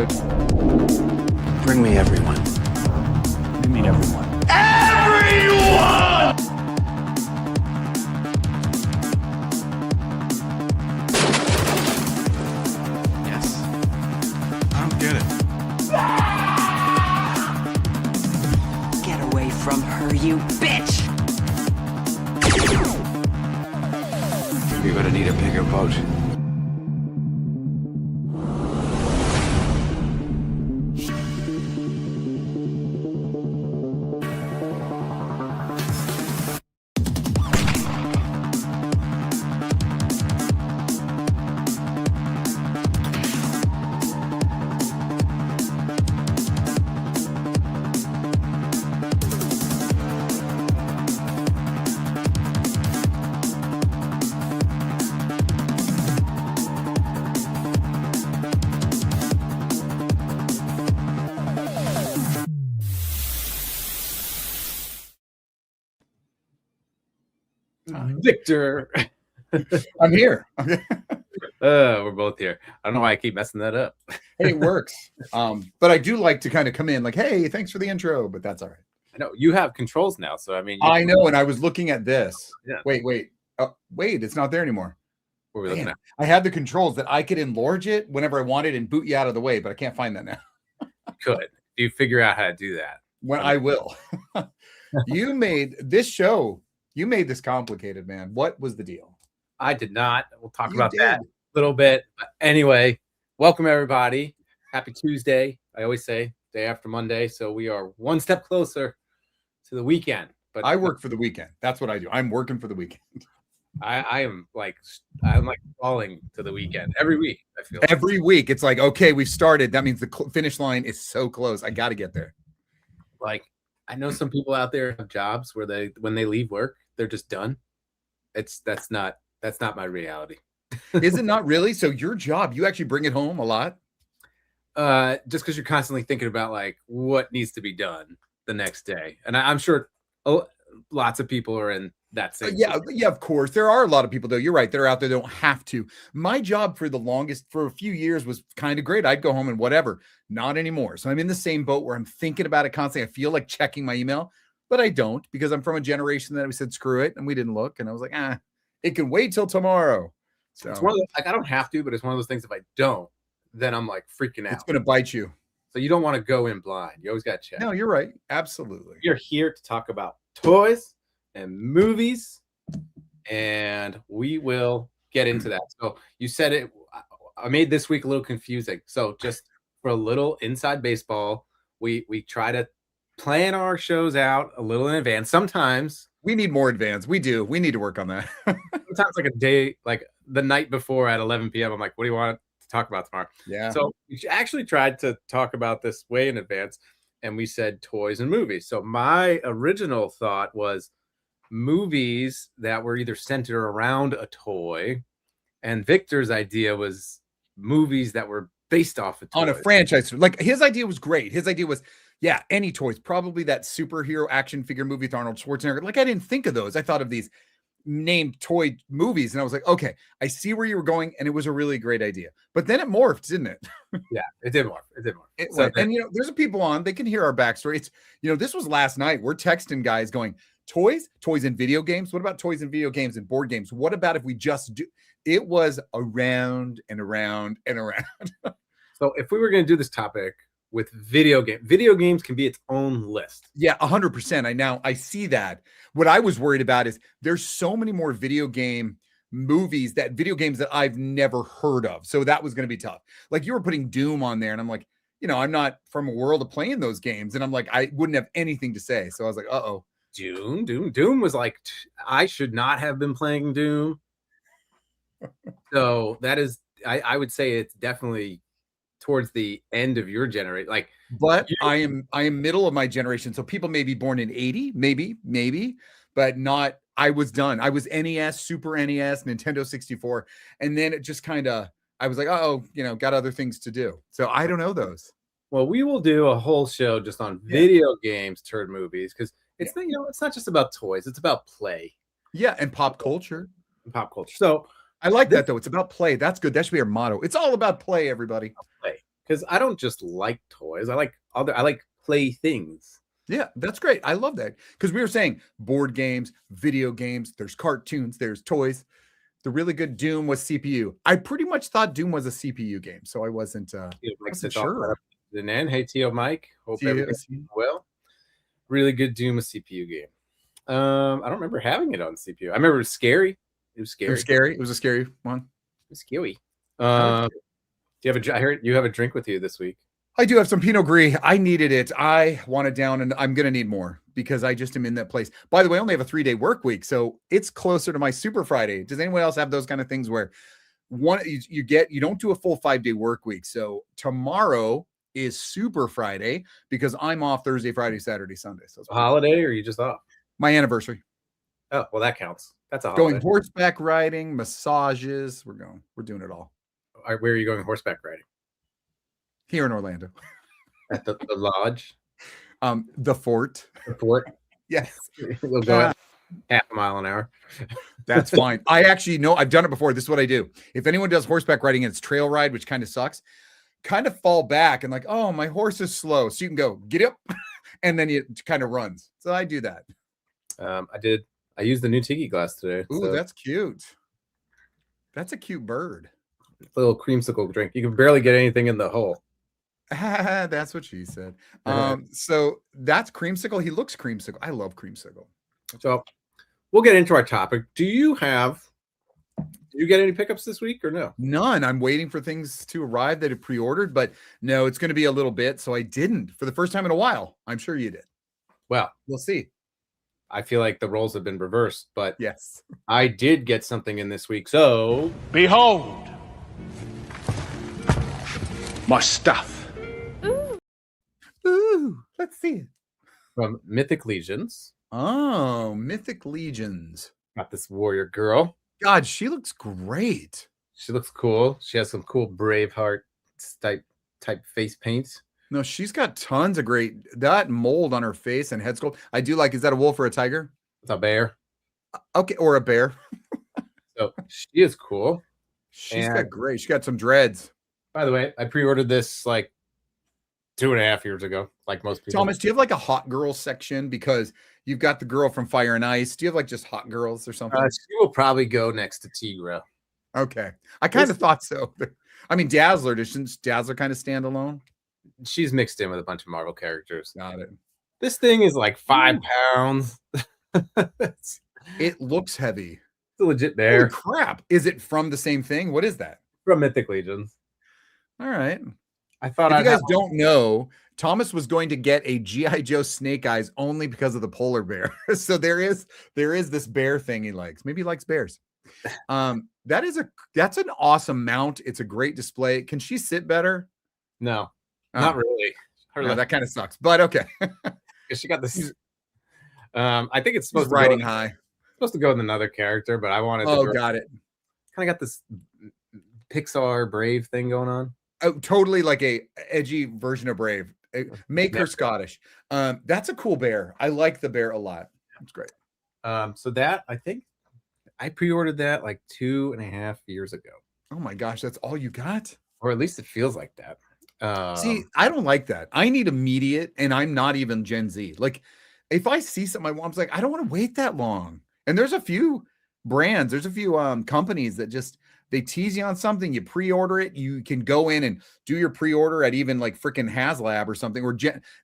good. Bring me everyone. What do you mean everyone? Everyone! Yes. I don't get it. Get away from her, you bitch! You're gonna need a bigger boat. Victor. I'm here. We're both here. I don't know why I keep messing that up. Hey, it works. But I do like to kind of come in like, hey, thanks for the intro, but that's all right. I know you have controls now, so I mean, I know, and I was looking at this. Yeah. Wait. Wait, it's not there anymore. What are we looking Man, at? I had the controls that I could enlarge it whenever I wanted and boot you out of the way, but I can't find that now. Could you figure out how to do that? When I will. You made this show. You made this complicated, man. What was the deal? I did not. We'll talk You about did. that a little bit. But anyway, welcome everybody. Happy Tuesday. I always say day after Monday, so we are one step closer to the weekend. But I work for the weekend. That's what I do. I'm working for the weekend. I'm like crawling to the weekend every week. I feel Every week, it's like, okay, we've started. That means the finish line is so close. I got to get there. like I know some people out there have jobs where when they leave work, they're just done. That's not my reality. Is it not really? So your job, you actually bring it home a lot? Just because you're constantly thinking about like what needs to be done the next day, and I'm sure lots of people are in that same. Yeah, of course. There are a lot of people, though. You're right. They're out there. They don't have to. My job for a few years was kind of great. I'd go home and whatever. Not anymore. So I'm in the same boat where I'm thinking about it constantly. I feel like checking my email, but I don't because I'm from a generation that we said, screw it. And we didn't look. And I was like, it can wait till tomorrow. So It's one of those, like I don't have to, but it's one of those things. If I don't, then I'm like freaking out. it's going to bite you. So you don't want to go in blind. You always got to check. No, you're right. Absolutely. We're here to talk about toys and movies, and we will get into that. So you said it. I made this week a little confusing. So just for a little inside baseball, we try to plan our shows out a little in advance. Sometimes we need more advance. We do. We need to work on that. sometimes like a day, like the night before at 11 p.m. I'm like, what do you want to talk about tomorrow? Yeah. So we actually tried to talk about this way in advance, and we said toys and movies. So my original thought was movies that were either centered around a toy, and Victor's idea was movies that were based off a toy. On a franchise. Like his idea was great. His idea was, yeah, any toys, probably that superhero action figure movie with Arnold Schwarzenegger. Like I didn't think of those. I thought of these named toy movies, and I was like, okay, I see where you were going, and it was a really great idea. But then it morphed, didn't it? Yeah, it did morph. And there's people on, they can hear our backstory. It's, this was last night. We're texting guys going, toys and video games. What about toys and video games and board games? What about if we just do? It was around and around and around. So if we were going to do this topic with video games can be its own list. Yeah, 100%. I see that. What I was worried about is there's so many more video games that I've never heard of. So that was going to be tough. Like you were putting Doom on there, and I'm like, I'm not from a world of playing those games, and I'm like, I wouldn't have anything to say. So I was like, uh-oh. Doom was like, I should not have been playing Doom. So that is, I would say it's definitely towards the end of your generation. But I am middle of my generation. So people may be born in 80, maybe, but not, I was done. I was NES, Super NES, Nintendo 64. And then it just kind of, I was like, got other things to do. So I don't know those. Well, we will do a whole show just on video games turned movies, because it's it's not just about toys, it's about play. Yeah, and pop culture. So I like that though. It's about play. That's good. That should be our motto. It's all about play, everybody. Play. because I don't just like toys. I like play things. Yeah, that's great. I love that because we were saying board games, video games, there's cartoons, there's toys. The really good Doom was CPU. I pretty much thought Doom was a CPU game, so I wasn't sure. And then, hey, Tio Mike, hope Tio, everything's well. Really good Doom, a CPU game. I don't remember having it on CPU. I remember it was scary. It was scary. It was scary. It was a scary one. It was scary. Do you have I heard you have a drink with you this week. I do have some Pinot Gris. I needed it. I want it down, and I'm going to need more because I just am in that place. By the way, I only have a 3-day work week, so it's closer to my Super Friday. Does anyone else have those kind of things where you don't do a full 5-day work week? So tomorrow is Super Friday because I'm off Thursday, Friday, Saturday, Sunday. So it's a holiday, or are you just off? My anniversary. Oh, well, that counts. That's a holiday. Going horseback riding, massages. We're doing it all. Where are you going horseback riding? Here in Orlando. At the lodge? The fort. The fort? Yes. We'll go at half a mile an hour. That's fine. I actually know I've done it before. This is what I do. If anyone does horseback riding and it's trail ride, which kind of sucks, kind of fall back and like, oh, my horse is slow. So you can go, get up, and then it kind of runs. So I do that. I used the new tiki glass today. Ooh, that's cute. That's a cute bird. Little creamsicle drink. You can barely get anything in the hole. That's what she said. So that's creamsicle. He looks creamsicle. I love creamsicle. So we'll get into our topic. Did you get any pickups this week or no? None. I'm waiting for things to arrive that have pre-ordered, but no, it's going to be a little bit. So I didn't for the first time in a while. I'm sure you did. Well, we'll see. I feel like the roles have been reversed, but yes, I did get something in this week. So behold my stuff. Ooh, let's see it. From Mythic Legions. Oh, Mythic Legions. Got this warrior girl. God, she looks great. She looks cool. She has some cool Braveheart type face paint. No, she's got tons of that mold on her face and head sculpt. I do like. Is that a wolf or a tiger? It's a bear. Okay, or a bear. So she is cool. She's got great. She got some dreads. By the way, I pre-ordered this like 2.5 years ago, like most people. Thomas, do you have like a hot girl section? Because you've got the girl from Fire and Ice. Do you have like just hot girls or something? She will probably go next to Tigra. Okay. I kind of thought so. I mean, Dazzler, doesn't Dazzler kind of stand alone? She's mixed in with a bunch of Marvel characters. Got it. This thing is like 5 pounds. It looks heavy. It's a legit bear. Holy crap. Is it from the same thing? What is that? From Mythic Legions. All right. I thought if you guys don't know, Thomas was going to get a G.I. Joe Snake Eyes only because of the polar bear. So there is this bear thing he likes. Maybe he likes bears. That's an awesome mount. It's a great display. Can she sit better? No, not really. No, that kind of sucks, but okay. She got this. I think it's supposed to riding high. Supposed to go with another character, but I wanted. Oh, got it. Kind of got this Pixar Brave thing going on. Oh, totally like a edgy version of Brave. Make her Scottish. That's a cool bear. I like the bear a lot. It's great. So that I think I pre-ordered that like 2.5 years ago. Oh my gosh, that's all you got? Or at least it feels like that. See, I don't like that. I need immediate, and I'm not even Gen Z. Like, if I see something I want, I'm like, I don't want to wait that long. And there's a few brands, there's a few companies that just they tease you on something, you pre-order it, you can go in and do your pre-order at even like freaking HasLab or something, or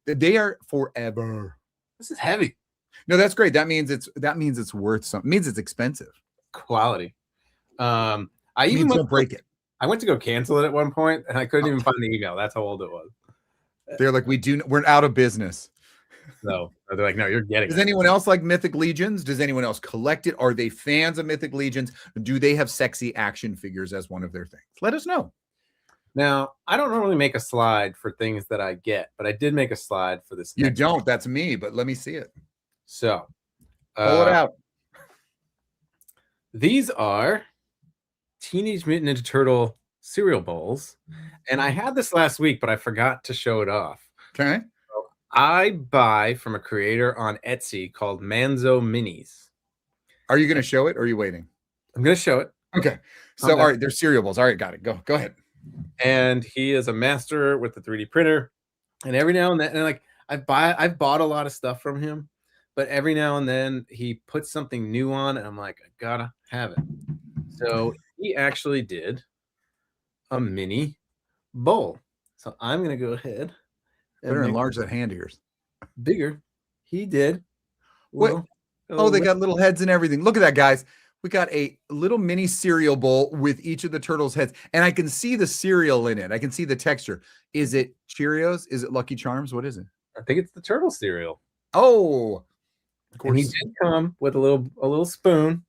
they are forever. This is heavy. No, that's great. That means it's worth something. It means it's expensive. Quality. I even don't break it. I went to go cancel it at one point, and I couldn't even find the email. That's how old it was. They're like, we're out of business. No, they're like, no, you're getting it. Does anyone else like Mythic Legions? Does anyone else collect it? Are they fans of Mythic Legions? Do they have sexy action figures as one of their things? Let us know. Now, I don't normally make a slide for things that I get, but I did make a slide for this. You don't. That's me, but let me see it. So, pull it out. These are Teenage Mutant Ninja Turtle cereal bowls, and I had this last week, but I forgot to show it off. Okay. So I buy from a creator on Etsy called Manzo Minis. Are you going to show it, or are you waiting? I'm going to show it. Okay. So, all right, they're cereal bowls. All right, got it. Go ahead. and he is a master with the 3D printer. And every now and then, and like I've bought a lot of stuff from him, but every now and then he puts something new on, and I'm like, I gotta have it. So he actually did a mini bowl. So I'm gonna go ahead and Better make enlarge that hand of yours. bigger. He did. What? Well, Oh, they got little heads and everything. Look at that, guys. We got a little mini cereal bowl with each of the turtles' heads, and I can see the cereal in it. I can see the texture. Is it Cheerios? Is it Lucky Charms? What is it? I think it's the turtle cereal. Oh, of And he course. did come with a little spoon,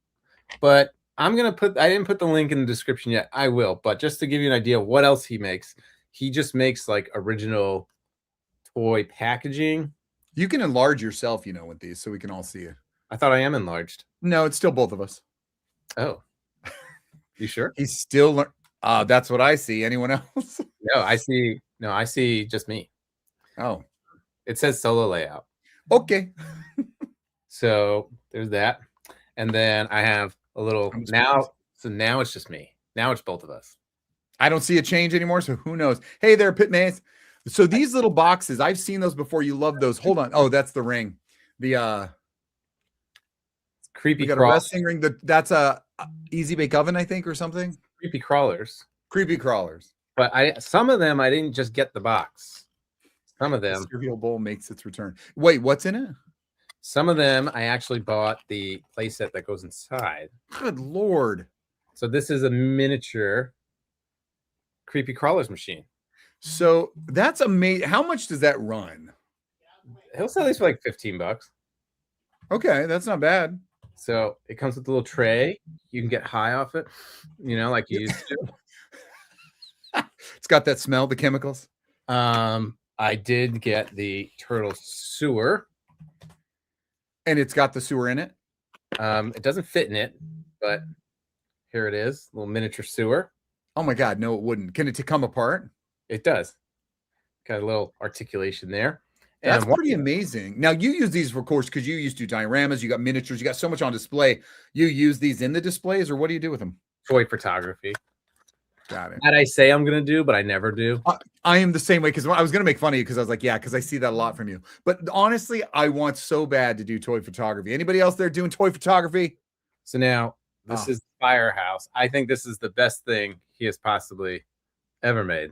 but I didn't put the link in the description yet. I will, but just to give you an idea of what else he makes, he just makes like original toy packaging. You can enlarge yourself, with these, so we can all see it. I thought I am enlarged. No, it's still both of us. Oh, you sure? He's still. That's what I see. Anyone else? No, I see just me. Oh, It says solo layout. okay. So there's that. And then I have a little now. So now it's just me. Now it's both of us. I don't see a change anymore, so who knows? Hey there, Pitmates. So these little boxes, I've seen those before. You love those. Hold on. Oh, that's the ring. The Creepy we got a crawlers. wrestling ring. That's a easy bake oven, I think, or something. Creepy crawlers. Creepy crawlers. But some of them I didn't just get the box. Some of The them. cereal bowl makes its return. Wait, what's in it? Some of them I actually bought the playset that goes inside. Good Lord. So this is a miniature creepy crawlers machine. So that's amazing. How much does that run? He'll sell these for like $15. Okay, that's not bad. So it comes with a little tray. You can get high off it, like you used to. It's got that smell, the chemicals. I did get the turtle sewer. And it's got the sewer in it. It doesn't fit in it, but here it is, little miniature sewer. Oh my God, no, it wouldn't. Can it come apart? It does. Got a little articulation there. That's pretty amazing. Now you use these, of course, because you used to dioramas, you got miniatures, you got so much on display. You use these in the displays, or what do you do with them? Toy photography. Got it. That I say I'm gonna do, but I never do. I am the same way, because I was gonna make fun of you because I was like, yeah, because I see that a lot from you. But honestly, I want so bad to do toy photography. Anybody else there doing toy photography? So now this is Firehouse. I think this is the best thing he has possibly ever made.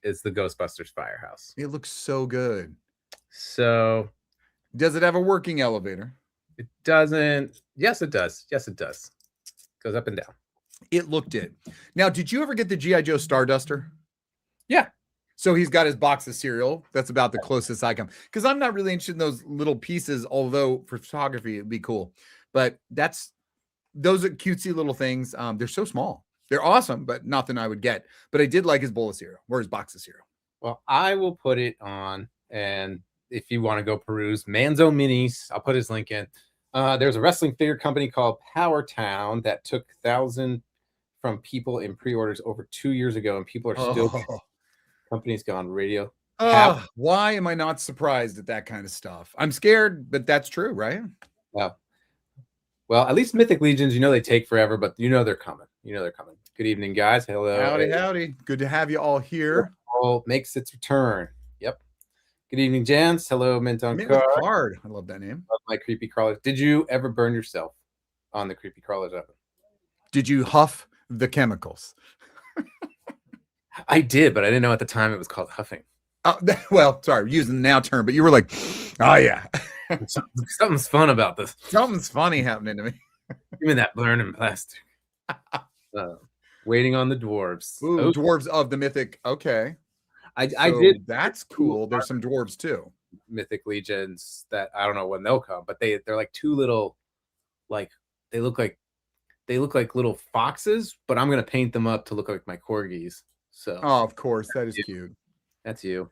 Is the Ghostbusters Firehouse. It looks so good. So does it have a working elevator? It doesn't. Yes, it does. Yes, it does. Goes up and down. It looked it. Now, did you ever get the G.I. Joe Starduster? Yeah. So he's got his box of cereal. That's about the closest I come. Because I'm not really interested in those little pieces, although for photography, it'd be cool. But those are cutesy little things. They're so small. They're awesome, but nothing I would get. But I did like his bowl of cereal or his box of cereal. Well, I will put it on. And if you want to go peruse Manzo Minis, I'll put his link in. There's a wrestling figure company called Power Town that took 1,000 from people in pre-orders over 2 years ago, and people are still. Company's gone radio. Why am I not surprised at that kind of stuff? I'm scared, but that's true, right? Well, at least Mythic Legions, they take forever, but they're coming. They're coming. Good evening, guys. Hello. Howdy. Good to have you all here. All makes its return. Yep. Good evening, gents. Hello, Mint on Card. I love that name. Love my creepy crawlers. Did you ever burn yourself on the creepy crawlers oven? Did you huff the chemicals? I did, but I didn't know at the time it was called huffing. Well, sorry, using the now term, but you were like, oh yeah. Something's fun about this. Something's funny happening to me. Give me that burning plastic. Waiting on the dwarves. Ooh, dwarves of the Mythic. Okay. I did. That's cool. There's some dwarves too. Mythic Legions that I don't know when they'll come, but they're like two little, like they look like little foxes, but I'm gonna paint them up to look like my corgis. So of course, that is cute. That's you.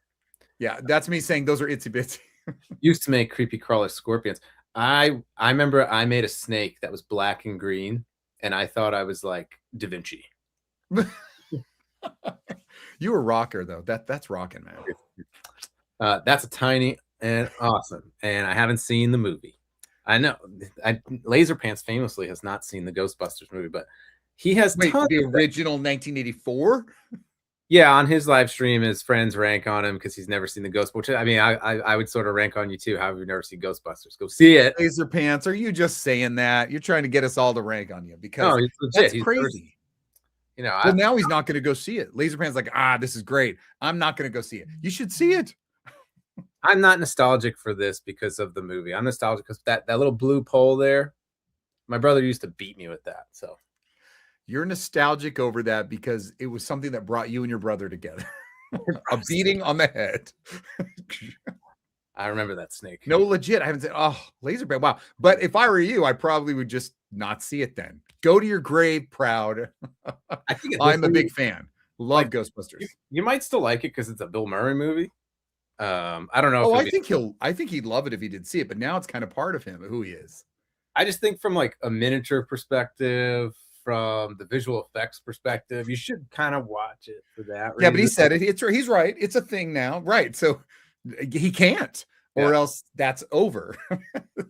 Yeah, that's me saying those are itsy bitsy. Used to make creepy crawler scorpions. I remember I made a snake that was black and green, and I thought I was like Da Vinci. You were rocker though. That's rocking, man. That's a tiny and awesome. And I haven't seen the movie. I know Laser Pants famously has not seen the Ghostbusters movie, but he has the original 1984. Yeah, on his live stream, his friends rank on him because he's never seen the Ghost. Which I mean, I would sort of rank on you too. How have you never seen Ghostbusters? Go see it. Laser Pants, are you just saying that? You're trying to get us all to rank on you because No, he's legit. that's He's crazy. you know, Well, now he's not going to go see it. Laser Pants like, this is great. I'm not going to go see it. You should see it. I'm not nostalgic for this because of the movie. I'm nostalgic because that little blue pole there. My brother used to beat me with that. So you're nostalgic over that because it was something that brought you and your brother together. A beating on the head. I remember that snake. No, legit. I haven't said, Laser Band. Wow. But if I were you, I probably would just not see it then. Go to your grave proud. I think I'm a big fan. Love Ghostbusters. You might still like it because it's a Bill Murray movie. I don't know. I think he'd love it if he did see it, but now it's kind of part of him, who he is. I just think from like a miniature perspective, from the visual effects perspective, you should kind of watch it for that. Yeah, but he said it. He's right. It's a thing now. Right. So he can't, or else that's over.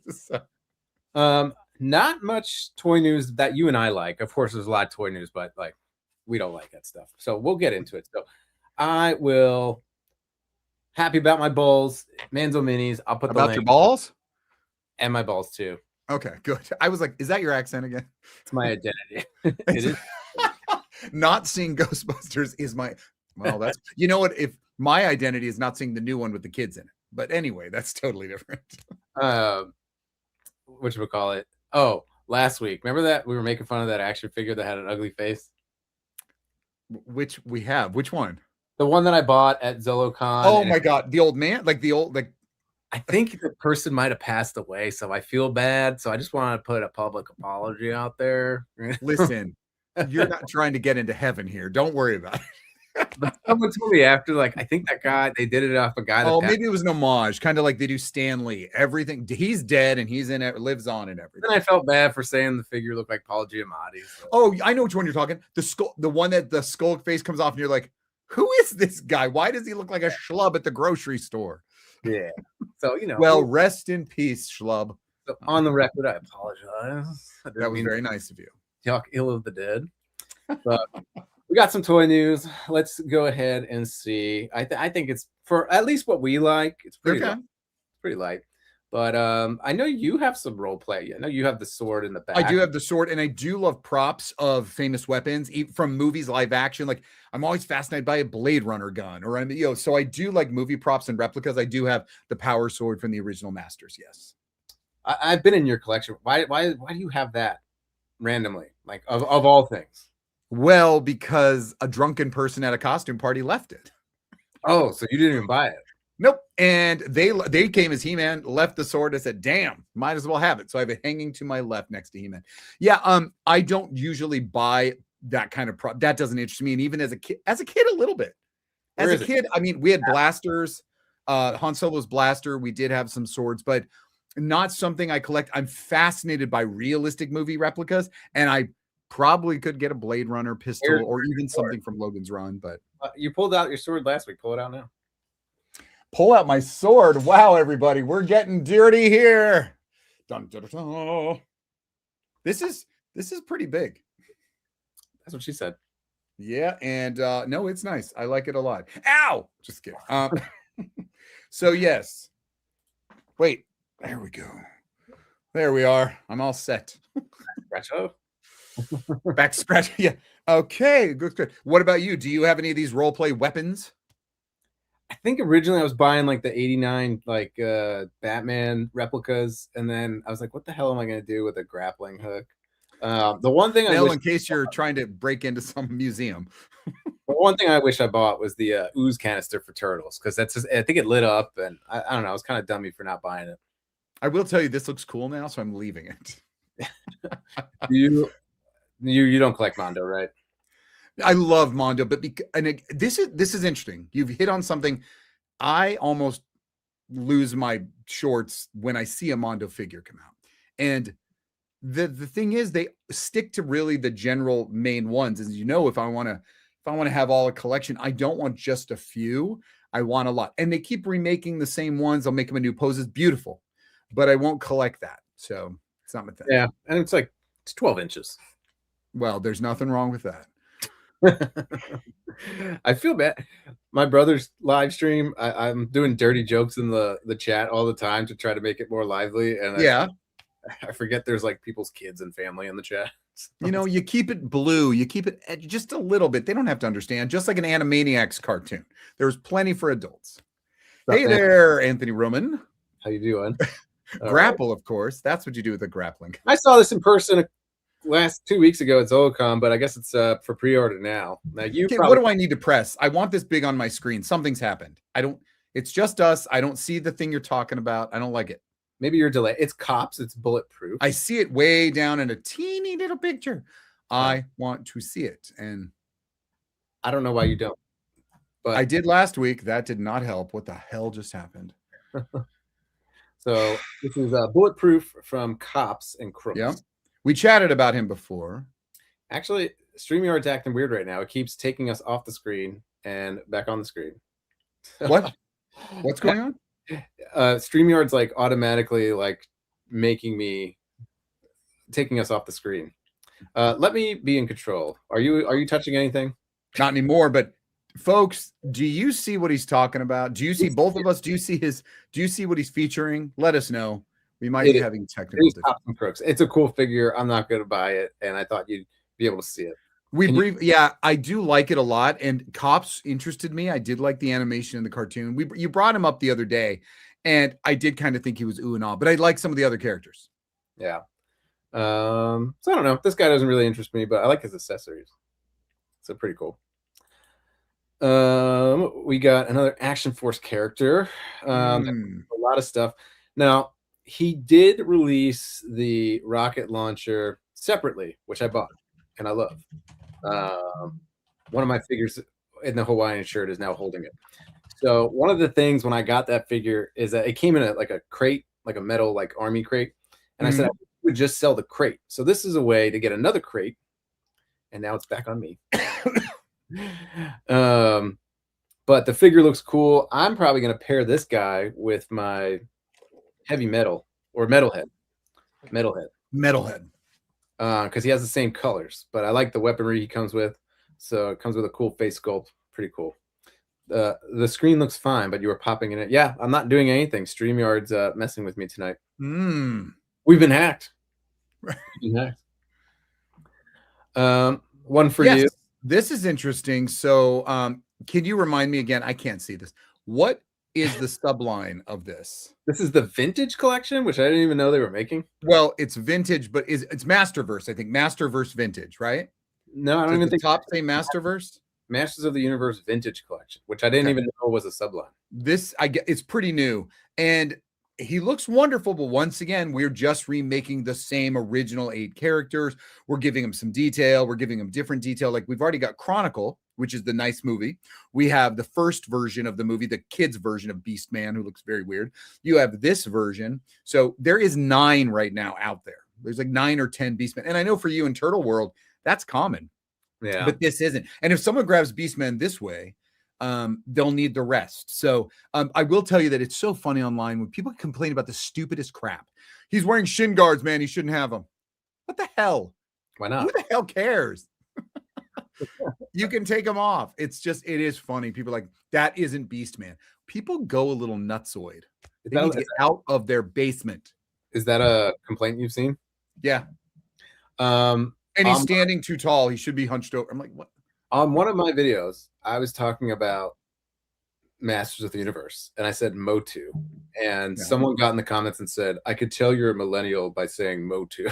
So. Not much toy news that you and I like. Of course, there's a lot of toy news, but like we don't like that stuff. So we'll get into it. So I will happy about my balls, Manzo Minis. I'll put about your balls and my balls too. Okay, good. I was like, is that your accent again? It's my identity. It is. Not seeing Ghostbusters is my, well, that's, you know what? If my identity is not seeing the new one with the kids in it, but anyway, that's totally different. Whatchamacallit? Oh, last week. Remember that we were making fun of that action figure that had an ugly face? Which we have. Which one? The one that I bought at ZoloCon. Oh my God. The old man? Like I think the person might have passed away, so I feel bad. So I just want to put a public apology out there. Listen, you're not trying to get into heaven here. Don't worry about it. But someone told me after, like, I think that guy, they did it off a guy. Maybe it was an homage, kind of like they do Stan Lee. Everything, he's dead and he's in it, lives on and everything. Then I felt bad for saying the figure looked like Paul Giamatti. So. Oh, I know which one you're talking. The one that the skull face comes off and you're like, who is this guy? Why does he look like a schlub at the grocery store? Yeah. So, you know. Well, rest in peace, schlub. So on the record, I apologize. That was very nice of you. Talk ill of the dead. But we got some toy news. Let's go ahead and see. I think it's for at least what we like. It's pretty light. It's pretty light. But I know you have some role play. I know you have the sword in the back. I do have the sword, and I do love props of famous weapons from movies, live action. Like I'm always fascinated by a Blade Runner gun, or so I do like movie props and replicas. I do have the power sword from the original Masters. Yes, I've been in your collection. Why do you have that randomly? Like of all things. Well, because a drunken person at a costume party left it. Oh, so you didn't even buy it? Nope. And they came as He-Man, left the sword. I said, damn, might as well have it. So I have it hanging to my left next to He-Man. Yeah, I don't usually buy that kind of prop. That doesn't interest me. And even as a kid a little bit. As a kid, I mean, we had blasters, Han Solo's blaster. We did have some swords, but not something I collect. I'm fascinated by realistic movie replicas, and I probably could get a Blade Runner pistol or even something from Logan's Run. But you pulled out your sword last week. Pull it out now. Pull out my sword. Wow, everybody, we're getting dirty here. Dun, dun, dun, dun. This is pretty big. That's what she said. Yeah, and no, it's nice. I like it a lot. Ow! Just kidding. So yes. Wait, there we go. There we are. I'm all set. Back scratch. Yeah. Okay, good. What about you? Do you have any of these role play weapons? I think originally I was buying like the 89 like Batman replicas, and then I was like, what the hell am I going to do with a grappling hook? The one thing in case you're trying to break into some museum. The one thing I wish I bought was the ooze canister for turtles, because that's just, I think it lit up, and I don't know, I was kind of dummy for not buying it. I will tell you, this looks cool now, so I'm leaving it. You don't collect Mondo, right? I love Mondo, but this is interesting. You've hit on something. I almost lose my shorts when I see a Mondo figure come out, and the thing is, they stick to really the general main ones. As you know, if I want to have all a collection, I don't want just a few. I want a lot, and they keep remaking the same ones. I'll make them a new poses, beautiful, but I won't collect that. So it's not my thing. Yeah, and it's 12 inches. Well, there's nothing wrong with that. I feel bad. My brother's live stream, I'm doing dirty jokes in the chat all the time to try to make it more lively, and Yeah. I forget there's like people's kids and family in the chat. You know, you keep it blue, you keep it just a little bit. They don't have to understand, just like an Animaniacs cartoon. There's plenty for adults. Hey there, Anthony Roman. How you doing? Grapple, of course. That's what you do with a grappling. I saw this in person last 2 weeks ago at Zoocon, but I guess it's for pre-order now. Now you Okay, probably what do I need to press? I want this big on my screen. Something's happened. I don't. It's just us. I don't see the thing you're talking about. I don't like it. maybe you're delayed. It's cops. It's bulletproof. I see it way down in a teeny little picture. I want to see it, and I don't know why you don't. But I did last week. That did not help. What the hell just happened? So this is bulletproof from Cops and Crooks. Yeah, we chatted about him before. Actually, StreamYard's acting weird right now. It keeps taking us off the screen and back on the screen. What? What's going on? StreamYard's like automatically like taking us off the screen. Let me be in control. Are you touching anything? Not anymore, but folks, do you see what he's talking about? Do you see both of us? Do you see what he's featuring? Let us know. We might be having technical difficulties. It's a cool figure. I'm not going to buy it, and I thought you'd be able to see it. Yeah, I do like it a lot, and Cops interested me. I did like the animation in the cartoon. You brought him up the other day, and I did kind of think he was ooh and ah, but I like some of the other characters. Yeah. So I don't know. This guy doesn't really interest me, but I like his accessories. So pretty cool. We got another Action Force character. A lot of stuff. Now, he did release the rocket launcher separately, which I bought and I love. One of my figures in the Hawaiian shirt is now holding it. So one of the things when I got that figure is that it came in a crate, like a metal like army crate, and I said I would just sell the crate. So this is a way to get another crate, and now it's back on me. But the figure looks cool. I'm probably going to pair this guy with my heavy metal or metalhead, because he has the same colors. But I like the weaponry he comes with, so it comes with a cool face sculpt. Pretty cool. The screen looks fine, but you were popping in it. Yeah, I'm not doing anything. StreamYard's messing with me tonight. We've been hacked. One for you. This is interesting. So can you remind me again? I can't see this. What is the subline of this? This is the vintage collection, which I didn't even know they were making. Well, it's vintage, but it's Masterverse. I think Masterverse vintage, right? No, I don't even think top say Masterverse. Masters of the Universe vintage collection, which I didn't even know was a subline. This it's pretty new, and he looks wonderful. But once again, we're just remaking the same original 8 characters. We're giving him some detail. We're giving him different detail. Like we've already got Chronicle, which is the nice movie. We have the first version of the movie, the kids version of Beastman, who looks very weird. You have this version. So there is 9 right now out there. There's like 9 or 10 Beastmen. And I know for you in Turtle World, that's common. Yeah. But this isn't. And if someone grabs Beastman this way, they'll need the rest. So I will tell you that it's so funny online when people complain about the stupidest crap. He's wearing shin guards, man. He shouldn't have them. What the hell? Why not? Who the hell cares? You can take them off. It is funny. People are like, that isn't Beastman. People go a little nutsoid. They need to get out of their basement. Is that a complaint you've seen? Yeah. And he's standing too tall. He should be hunched over. I'm like, what? On one of my videos, I was talking about Masters of the Universe, and I said Motu. And someone got in the comments and said, I could tell you're a millennial by saying Motu.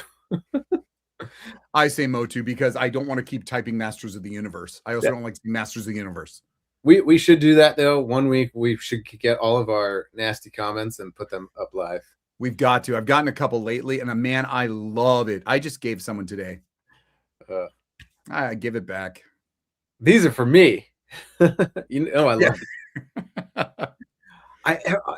I say Motu because I don't want to keep typing Masters of the Universe. I also don't like Masters of the Universe. We should do that, though. One week, we should get all of our nasty comments and put them up live. We've got to. I've gotten a couple lately, and man, I love it. I just gave someone today. I give it back. These are for me. I love it.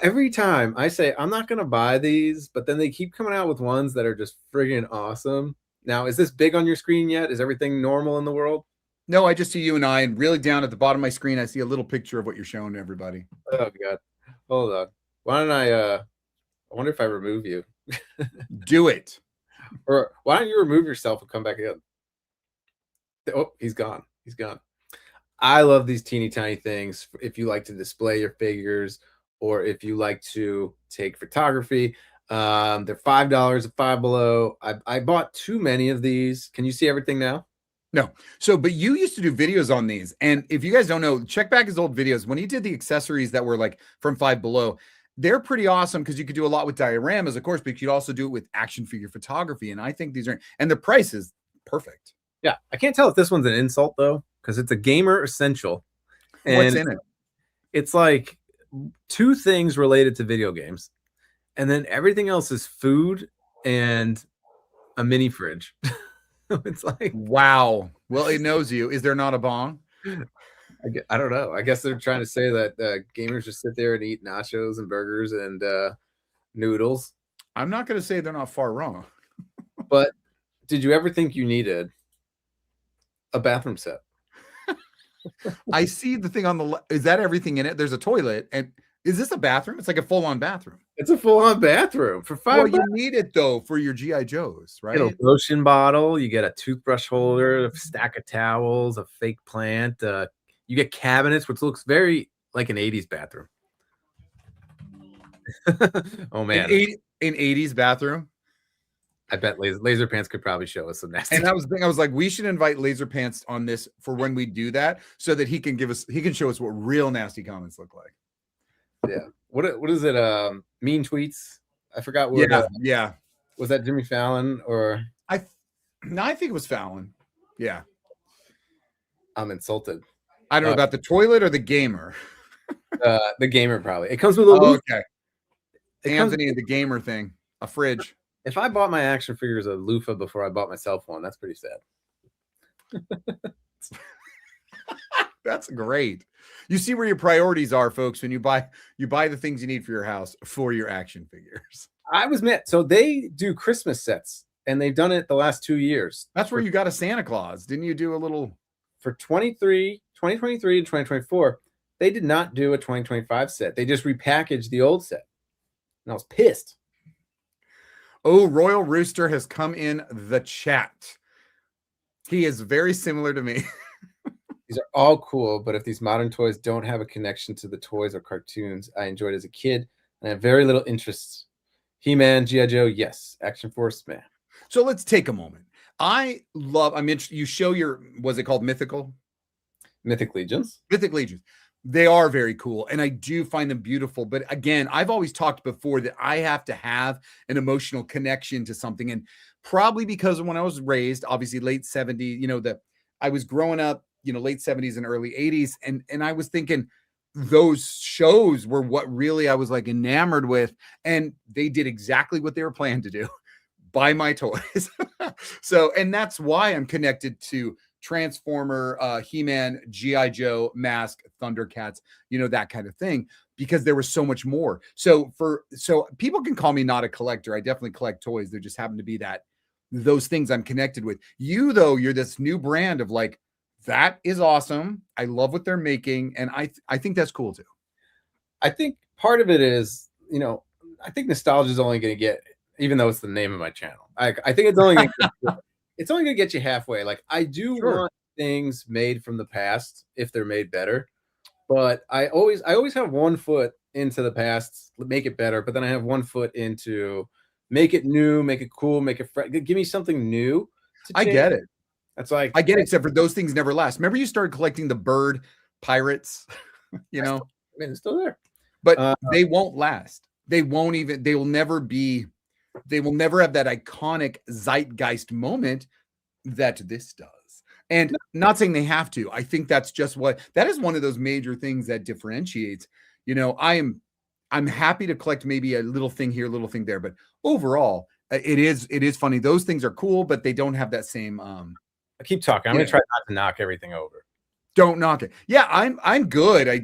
Every time I say I'm not gonna buy these, but then they keep coming out with ones that are just friggin' awesome. Now, is this big on your screen yet? Is everything normal in the world? No, I just see you and I, and really down at the bottom of my screen, I see a little picture of what you're showing to everybody. Oh God, hold on. Why don't I wonder if I remove you. Do it. Or why don't you remove yourself and come back in? Oh, he's gone. He's gone. I love these teeny tiny things. If you like to display your figures, or if you like to take photography, they're $5 at Five Below. I bought too many of these. Can you see everything now? No. So, but you used to do videos on these. And if you guys don't know, check back his old videos. When he did the accessories that were like from Five Below, they're pretty awesome because you could do a lot with dioramas, of course, but you could also do it with action figure photography. And I think these are, and the price is perfect. Yeah. I can't tell if this one's an insult though, because it's a gamer essential. And What's in it? it's like 2 things related to video games, and then everything else is food and a mini fridge. It's like, Wow. Well, it knows you. Is there not a bong? I don't know. I guess they're trying to say that gamers just sit there and eat nachos and burgers and noodles. I'm not going to say they're not far wrong. But did you ever think you needed a bathroom set? I see the thing on the left. Is that everything in it? There's a toilet. And is this a bathroom? It's like a full-on bathroom. It's a full-on bathroom for $5. Well, you need it though for your GI Joes, right? You get a lotion bottle, you get a toothbrush holder, a stack of towels, a fake plant. You get cabinets, which looks very like an 80s bathroom. Oh man, An 80s bathroom. I bet Laser Pants could probably show us some nasty. And I was like, we should invite Laser Pants on this for when we do that, so that he can show us what real nasty comments look like. Yeah. What is it? Mean tweets. I forgot what. Yeah. Was that Jimmy Fallon or? I think it was Fallon. Yeah. I'm insulted. I don't know about the toilet or the gamer. The gamer probably. It comes with a loofah. Okay. Anthony, the gamer thing, a fridge. If I bought my action figures a loofah before I bought myself one, that's pretty sad. That's great. You see where your priorities are, folks, when you buy the things you need for your house for your action figures. I was met. So they do Christmas sets, and they've done it the last 2 years. That's where you got a Santa Claus. Didn't you do a little for 2023 and 2024? They did not do a 2025 set. They just repackaged the old set. And I was pissed. Oh, Royal Rooster has come in the chat. He is very similar to me. These are all cool, but if these modern toys don't have a connection to the toys or cartoons I enjoyed as a kid, and I have very little interest. He-Man, G.I. Joe, yes. Action Force, man. So let's take a moment. I'm interested. You show your, was it called Mythical? Mythic Legions. Mythic Legions. They are very cool, and I do find them beautiful. But again, I've always talked before that I have to have an emotional connection to something, and probably because of when I was raised, obviously late 70s, I was growing up, late 70s and early 80s, and I was thinking those shows were what really I was like enamored with, and they did exactly what they were planned to do. Buy my toys. So, and that's why I'm connected to Transformer, He-Man, G.I. Joe, Mask, Thundercats, that kind of thing, because there was so much more. So people can call me not a collector. I definitely collect toys. There just happen to be those things I'm connected with. You, though, you're this new brand of like, that is awesome. I love what they're making. And I think that's cool too. I think part of it is, I think nostalgia is only going to get, even though it's the name of my channel, I think it's only going to get you halfway. Like, I do want things made from the past if they're made better, but I always have one foot into the past, make it better, but then I have one foot into make it new, make it cool, make it fresh. Give me something new. I get it. That's like, I get it, except for those things never last. Remember you started collecting the bird pirates, it's still there, but they won't last. They will never have that iconic zeitgeist moment that this does. And not saying they have to. I think that's just that is one of those major things that differentiates. I'm happy to collect maybe a little thing here, a little thing there, but overall, it is funny. Those things are cool, but they don't have that same. I keep talking. I'm going to try not to knock everything over. Don't knock it. Yeah, I'm good. I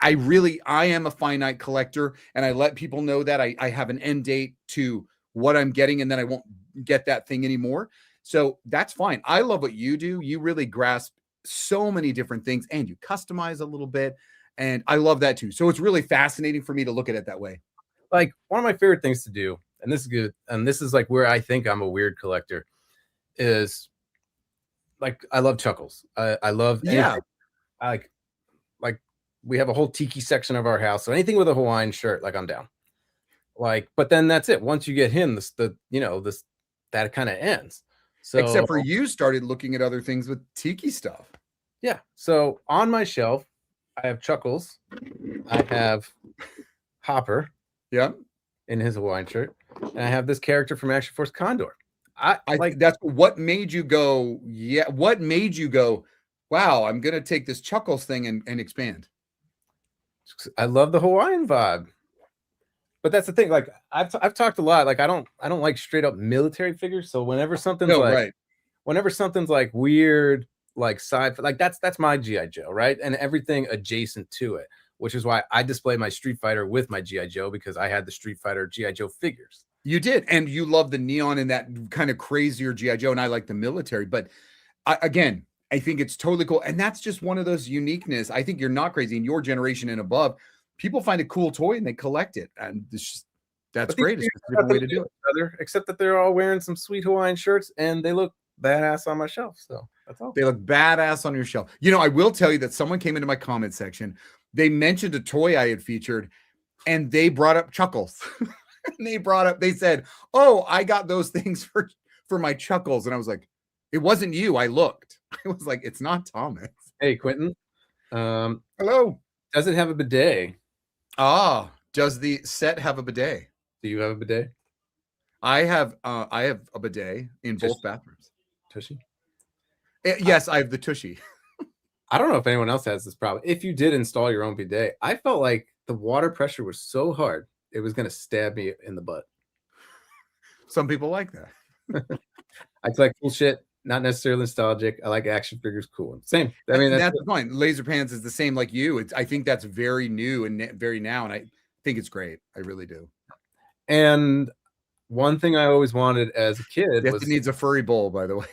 am a finite collector, and I let people know that I have an end date to what I'm getting, and then I won't get that thing anymore. So that's fine. I love what you do. You really grasp so many different things, and you customize a little bit, and I love that too. So it's really fascinating for me to look at it that way. Like, one of my favorite things to do, and this is good, and this is like where I think I'm a weird collector, is like I love Chuckles. I love anything. Yeah. I like we have a whole tiki section of our house, so anything with a Hawaiian shirt, like I'm down. Like, but then that's it. Once you get him, this that kind of ends. So Except for you started looking at other things with tiki stuff. yeah. So on my shelf, I have Chuckles. I have Hopper Yeah. in his Hawaiian shirt, and I have this character from Action Force Condor. I like that's what made you go, yeah. What made you go, wow, I'm gonna take this Chuckles thing and expand. I love the Hawaiian vibe. But that's the thing. Like I've talked a lot. Like I don't like straight up military figures. So whenever something's like weird, like sci-fi, like that's my GI Joe, right? And everything adjacent to it, which is why I display my Street Fighter with my GI Joe, because I had the Street Fighter GI Joe figures. You did, and you love the neon and that kind of crazier GI Joe, and I like the military. But again, I think it's totally cool, and that's just one of those uniqueness. I think you're not crazy in your generation and above. People find a cool toy and they collect it, and that's great. It's just a different way to do it. Except that they're all wearing some sweet Hawaiian shirts and they look badass on my shelf. So that's all. They look badass on your shelf. You know, I will tell you that someone came into my comment section. They mentioned a toy I had featured, and they brought up Chuckles. They said, "Oh, I got those things for my Chuckles," and I was like, "It wasn't you." I looked. I was like, "It's not Thomas." Hey, Quentin. Hello. Does it have a bidet? Does the set have a bidet? Do you have a bidet? I have a bidet in both bathrooms. Tushy? Yes, I have the tushy. I don't know if anyone else has this problem. If you did install your own bidet, I felt like the water pressure was so hard it was going to stab me in the butt. Some people like that. I collect cool shit, not necessarily nostalgic. I like action figures, cool. Same. I mean, that's fine. Laser Pants is the same like you. I think that's very new and very now, and I think it's great. I really do. And one thing I always wanted as a kid was it needs a furry bowl, by the way.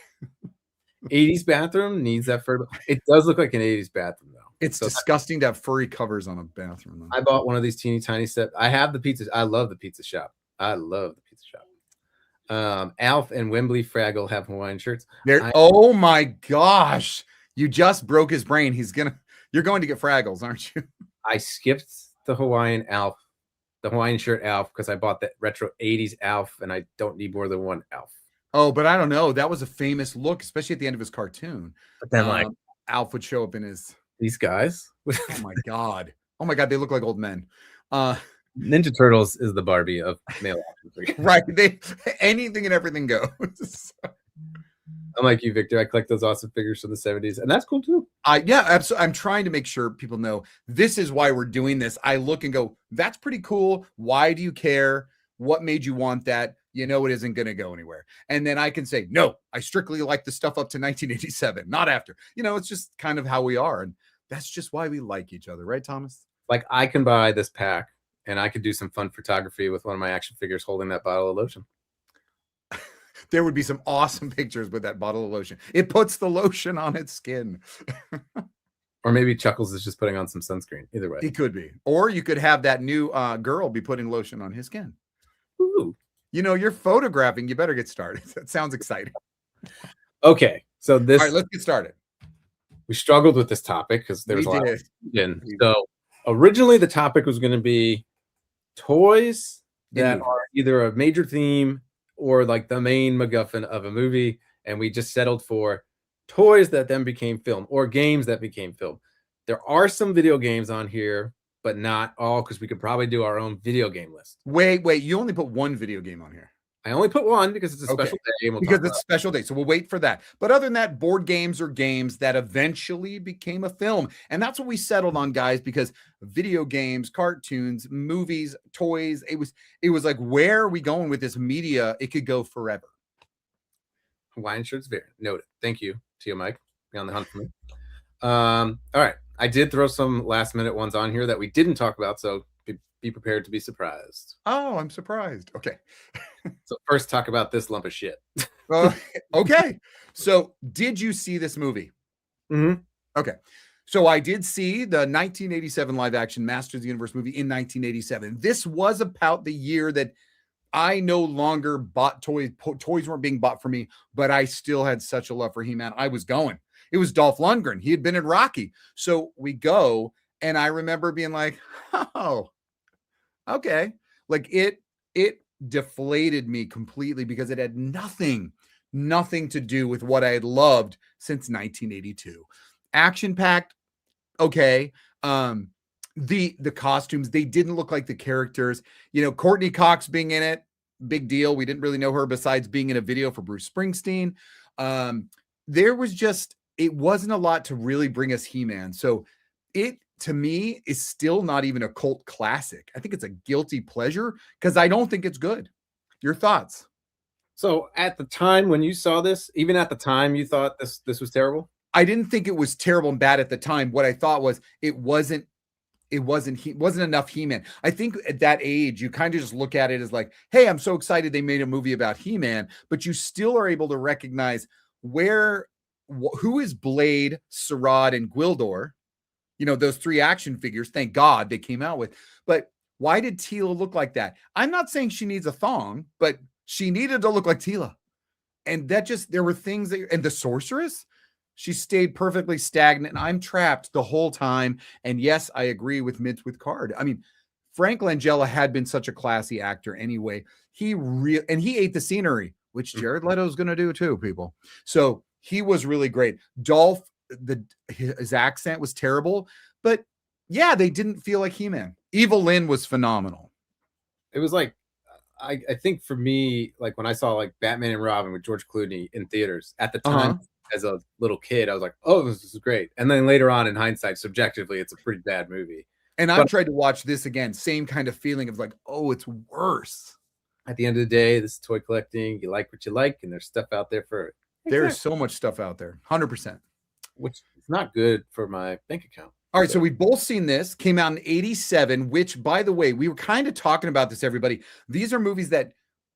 80s bathroom needs that furry bowl. It does look like an 80s bathroom, though. It's disgusting to have furry covers on a bathroom, though. I bought one of these teeny tiny sets. I have the pizza. I love the pizza shop. Alf and Wembley Fraggle have Hawaiian shirts. Oh my gosh. You just broke his brain. You're going to get Fraggles, aren't you? I skipped the Hawaiian shirt Alf, because I bought that retro 80s Alf, and I don't need more than one Alf. Oh, but I don't know. That was a famous look, especially at the end of his cartoon. But then Alf would show up in these guys. Oh my god. They look like old men. Ninja Turtles is the Barbie of male action figures. Right. Anything and everything goes. I'm like you, Victor. I collect those awesome figures from the 70s, and that's cool too. Yeah, absolutely. I'm trying to make sure people know this is why we're doing this. I look and go, that's pretty cool. Why do you care? What made you want that? You know, it isn't going to go anywhere. And then I can say, no, I strictly like the stuff up to 1987, not after. You know, it's just kind of how we are. And that's just why we like each other. Right, Thomas? Like, I can buy this pack and I could do some fun photography with one of my action figures holding that bottle of lotion. There would be some awesome pictures with that bottle of lotion. It puts the lotion on its skin. Or maybe Chuckles is just putting on some sunscreen. Either way. He could be. Or you could have that new girl be putting lotion on his skin. Ooh. You know, you're photographing. You better get started. That sounds exciting. Okay. So this. All right, let's get started. We struggled with this topic because there was a lot of in. So originally the topic was going to be toys that are either a major theme or like the main MacGuffin of a movie. And we just settled for toys that then became film, or games that became film. There are some video games on here, but not all, because we could probably do our own video game list. Wait, you only put one video game on here. I only put one because it's a special day. Because it's a special day. So we'll wait for that. But other than that, board games are games that eventually became a film. And that's what we settled on, guys, because video games, cartoons, movies, toys, it was like, where are we going with this media? It could go forever. Hawaiian shirts, very noted. Thank you to you, Mike. Be on the hunt for me. All right. I did throw some last minute ones on here that we didn't talk about, so be prepared to be surprised. Oh, I'm surprised. Okay. So first, talk about this lump of shit. Okay. So did you see this movie? Mm-hmm. Okay. So I did see the 1987 live action Masters of the Universe movie in 1987. This was about the year that I no longer bought toys. Toys weren't being bought for me, but I still had such a love for He-Man. I was going. It was Dolph Lundgren. He had been in Rocky. So we go, and I remember being like, oh, okay. Like it deflated me completely because it had nothing to do with what I had loved since 1982. Action packed, okay. The costumes, they didn't look like the characters. Courtney Cox being in it, big deal. We didn't really know her besides being in a video for Bruce Springsteen. There was just, it wasn't a lot to really bring us He-Man. So it, to me, is still not even a cult classic. I think it's a guilty pleasure because I don't think it's good. Your thoughts? So at the time when you saw this, even at the time, you thought this was terrible? I didn't think it was terrible and bad at the time. What I thought was it wasn't enough He-Man. I think at that age, you kind of just look at it as like, hey, I'm so excited they made a movie about He-Man, but you still are able to recognize who is Blade, Sarad, and Gwildor. Those 3 action figures, thank God they came out with. But why did Teela look like that? I'm not saying she needs a thong, but she needed to look like Teela. And there were things and the sorceress, she stayed perfectly stagnant. And I'm trapped the whole time. And yes, I agree with Mitch with Card. I mean, Frank Langella had been such a classy actor anyway. He ate the scenery, which Jared Leto's going to do too, people. So he was really great. Dolph, his accent was terrible, but yeah, they didn't feel like He-Man. Evil Lynn was phenomenal. It was like, I think for me, like when I saw like Batman and Robin with George Clooney in theaters at the time, as a little kid, I was like, oh, this is great. And then later on in hindsight, subjectively, it's a pretty bad movie. And I've tried to watch this again, same kind of feeling of like, oh, it's worse. At the end of the day, this is toy collecting. You like what you like, and there's stuff out there for it. There's so much stuff out there, 100%. Which is not good for my bank account. All right, so we've both seen this. Came out in 87, which, by the way, we were kind of talking about this, everybody. These are movies that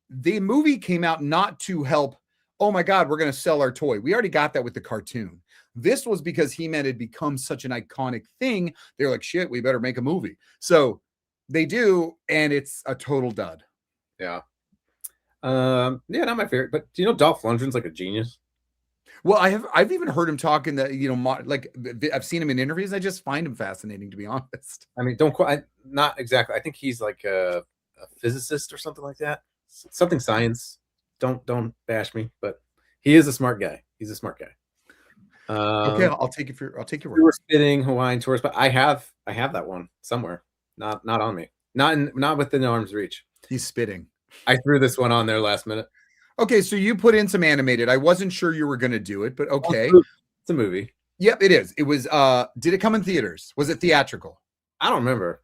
the movie came out not to help, oh my God, we're going to sell our toy. We already got that with the cartoon. This was because He-Man had become such an iconic thing. They're like, shit, we better make a movie. So they do, and it's a total dud. Yeah. Yeah, not my favorite. But do you know Dolph Lundgren's like a genius? Well, I've even heard him talking that, like I've seen him in interviews. I just find him fascinating, to be honest. I mean, not exactly. I think he's like a physicist or something like that. Something science. Don't bash me, but he is a smart guy. He's a smart guy. Okay, I'll take your word. We were spitting Hawaiian tourist, but I have that one somewhere. Not on me. Not within arm's reach. He's spitting. I threw this one on there last minute. Okay, so you put in some animated. I wasn't sure you were going to do it, but okay. It's a movie. Yep, it is. It was, did it come in theaters? Was it theatrical? I don't remember.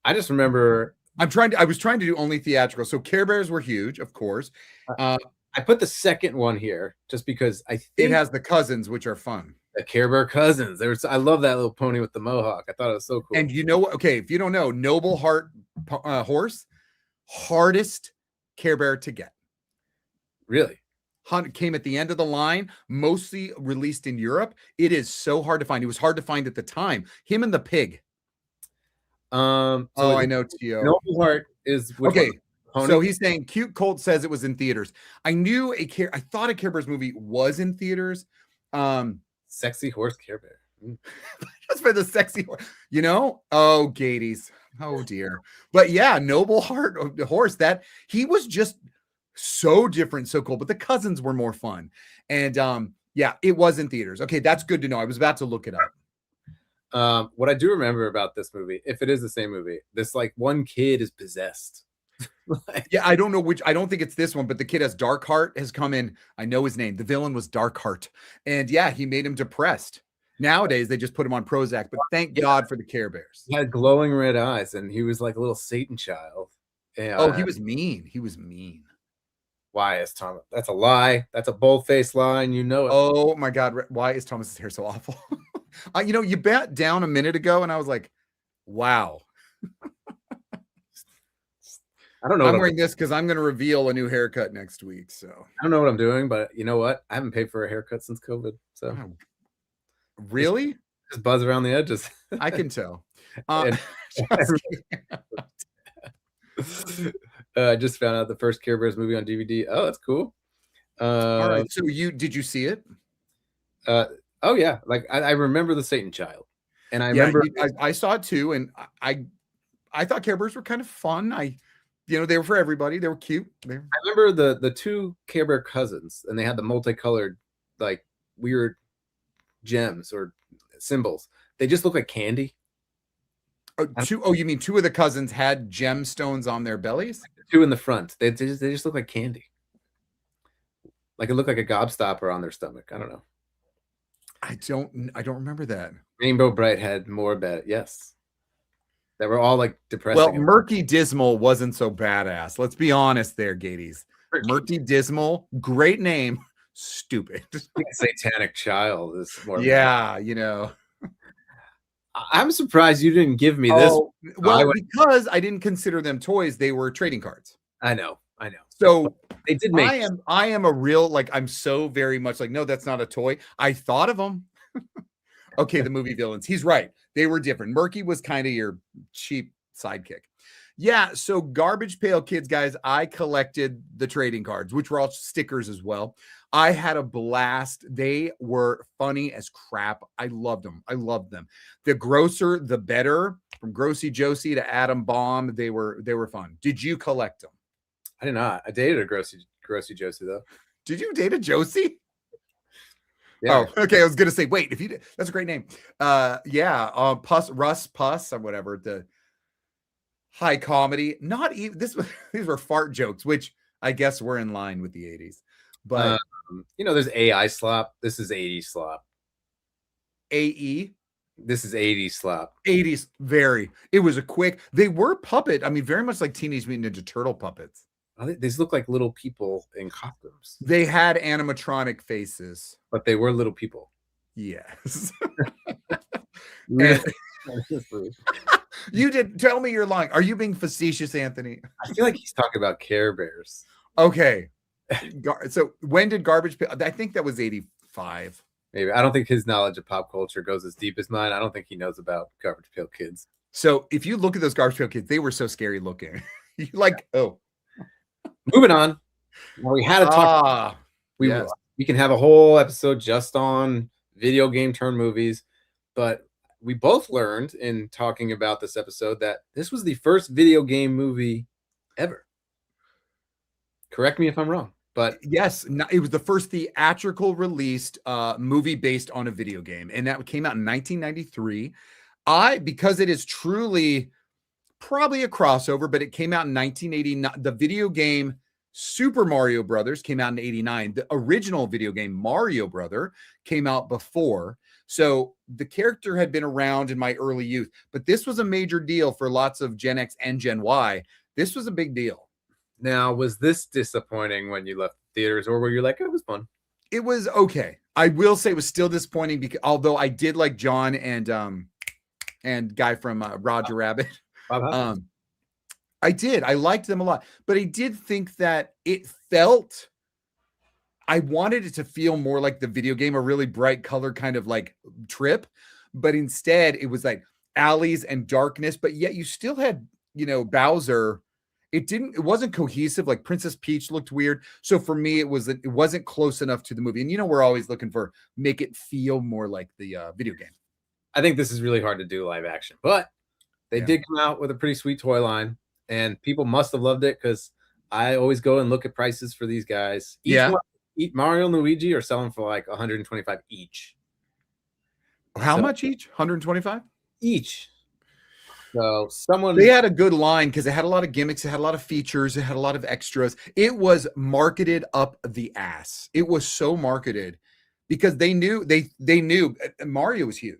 I just remember. I was trying to do only theatrical. So Care Bears were huge, of course. I put the second one here just because I think it has the cousins, which are fun. The Care Bear cousins. I love that little pony with the mohawk. I thought it was so cool. And you know what? Okay, if you don't know, Noble Heart horse, hardest Care Bear to get. Really? Came at the end of the line, mostly released in Europe. It is so hard to find. It was hard to find at the time. Him and the pig. So I know, Tio. Noble Heart is okay. So he's saying Cute Colt says it was in theaters. I thought a Care Bears movie was in theaters. Sexy horse Care Bear. Just for the sexy horse, Oh, Gades. Oh dear. But yeah, Noble Heart horse. That he was just so different, so cool. But the cousins were more fun. And yeah, it was in theaters. Okay, that's good to know. I was about to look it up. What I do remember about this movie, if it is the same movie, this like one kid is possessed. Yeah, I don't know which. I don't think it's this one, but the kid has Darkheart has come in. I know his name. The villain was Darkheart, and yeah, he made him depressed. Nowadays, they just put him on Prozac, but thank God for the Care Bears. He had glowing red eyes, and he was like a little Satan child. And, he was mean. He was mean. Why is Thomas? That's a lie. That's a bold-faced lie, and you know it. Oh my God! Why is Thomas's hair so awful? You bat down a minute ago, and I was like, "Wow." I don't know. I'm wearing this because I'm going to reveal a new haircut next week. So I don't know what I'm doing, but you know what? I haven't paid for a haircut since COVID. So really, just buzz around the edges. I can tell. I just found out the first Care Bears movie on DVD. Oh, that's cool. All right. So did you see it? Uh, oh yeah, like I remember the Satan Child, and I Yeah, remember I saw it too, and I thought Care Bears were kind of fun. They were for everybody. They were cute. I remember the two Care Bear cousins, and they had the multicolored, like weird gems or symbols. They just look like candy. Oh, you mean two of the cousins had gemstones on their bellies? The two in the front, they just look like candy. Like it looked like a gobstopper on their stomach. I don't know. I don't remember that. Rainbow Bright had more bad. Yes, that were all like depressing. Well, Murky Dismal wasn't so badass. Let's be honest there, Gaties. Murky Dismal, great name, stupid. Satanic Child is more. Yeah, I'm surprised you didn't give me this. Well, because I didn't consider them toys, they were trading cards. I know. So they did make. I am a real, like, I'm so very much like, no, that's not a toy. I thought of them. Okay, the movie villains. He's right. They were different. Murky was kind of your cheap sidekick. Yeah, so Garbage Pail Kids, guys, I collected the trading cards, which were all stickers as well. I had a blast. They were funny as crap. I loved them. The grosser, the better. From Grossy Josie to Adam Bomb, they were fun. Did you collect them? I did not. I dated a Grossy Josie though. Did you date a Josie? Yeah. Oh, okay. I was gonna say, wait, if you did, that's a great name. Russ Puss or whatever. The high comedy. Not even this. These were fart jokes, which I guess were in line with the 80s. But there's AI slop. This is 80s slop. AE. This is 80s slop. 80s. Very. It was a quick. They were puppet. I mean, very much like Teenage Mutant Ninja Turtle puppets. These look like little people in costumes. They had animatronic faces, but they were little people. Yes. Really? You did. Tell me you're lying. Are you being facetious, Anthony? I feel like he's talking about Care Bears. Okay. So when did Garbage Pail? I think that was 85. Maybe. I don't think his knowledge of pop culture goes as deep as mine. I don't think he knows about Garbage Pail Kids. So if you look at those Garbage Pail Kids, they were so scary looking. Oh. Moving on. Well, we had to talk. We can have a whole episode just on video game turn movies, but we both learned in talking about this episode that this was the first video game movie ever. Correct me if I'm wrong, but yes, it was the first theatrical released movie based on a video game, and that came out in 1993. Because it is truly probably a crossover, but it came out in 1989. The video game Super Mario Brothers came out in 89. The original video game Mario Brother came out before. So the character had been around in my early youth, but this was a major deal for lots of Gen X and Gen Y. This was a big deal. Now, was this disappointing when you left theaters, or were you like, it was fun? It was okay. I will say it was still disappointing because although I did like John and guy from Roger Rabbit. I did. I liked them a lot, but I did think that I wanted it to feel more like the video game, a really bright color kind of like trip, but instead it was like alleys and darkness, but yet you still had, Bowser. It wasn't cohesive. Like Princess Peach looked weird. So for me, it wasn't close enough to the movie. And we're always looking for make it feel more like the video game. I think this is really hard to do live action, but they did come out with a pretty sweet toy line, and people must have loved it because I always go and look at prices for these guys. Each Mario and Luigi are selling for like $125 each. How much each? 125 each. So they had a good line because it had a lot of gimmicks, it had a lot of features, it had a lot of extras. It was marketed up the ass. It was so marketed because they knew Mario was huge.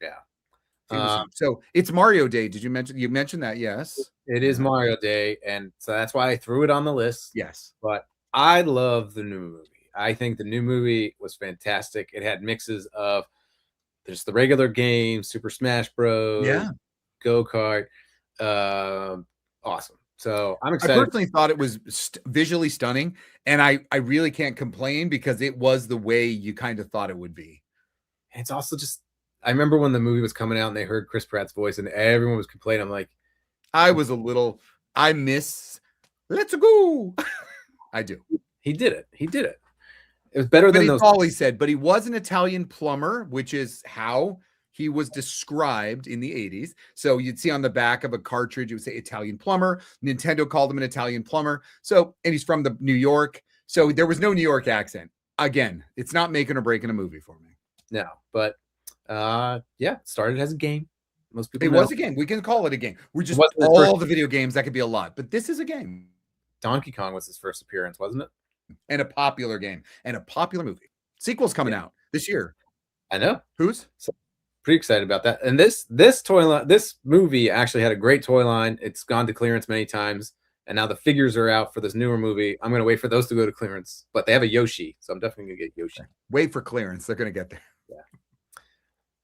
Yeah. So it's Mario Day. Did you mention that? Yes. It is Mario Day, and so that's why I threw it on the list. Yes. But I love the new movie. I think the new movie was fantastic. It had mixes of just the regular game, Super Smash Bros. Yeah. Go-kart. Awesome. So I'm excited. I personally thought it was visually stunning, and I really can't complain because it was the way you kind of thought it would be. And it's also just, I remember when the movie was coming out and they heard Chris Pratt's voice and everyone was complaining. I'm like, I miss Let's go. I do. He did it. He did it. It was better But than that's those. all he said. But he was an Italian plumber, which is how he was described in the 80s. So you'd see on the back of a cartridge, it would say Italian plumber. Nintendo called him an Italian plumber. So, and he's from the New York. So there was no New York accent. Again, it's not making or breaking a movie for me. No, but yeah, started as a game. Most people It know. was a game. We can call it a game. We're just wasn't his all first- the video games. That could be a lot, but this is a game Donkey Kong was his first appearance, wasn't it? and a popular game and a popular movie. Sequel's coming out this year. I know. Who's? Pretty excited about that. And this toy line, this movie actually had a great toy line. It's gone to clearance many times, and now the figures are out for this newer movie. I'm gonna wait for those to go to clearance, but they have a Yoshi, so I'm definitely gonna get Yoshi. Wait for clearance. They're going to get there.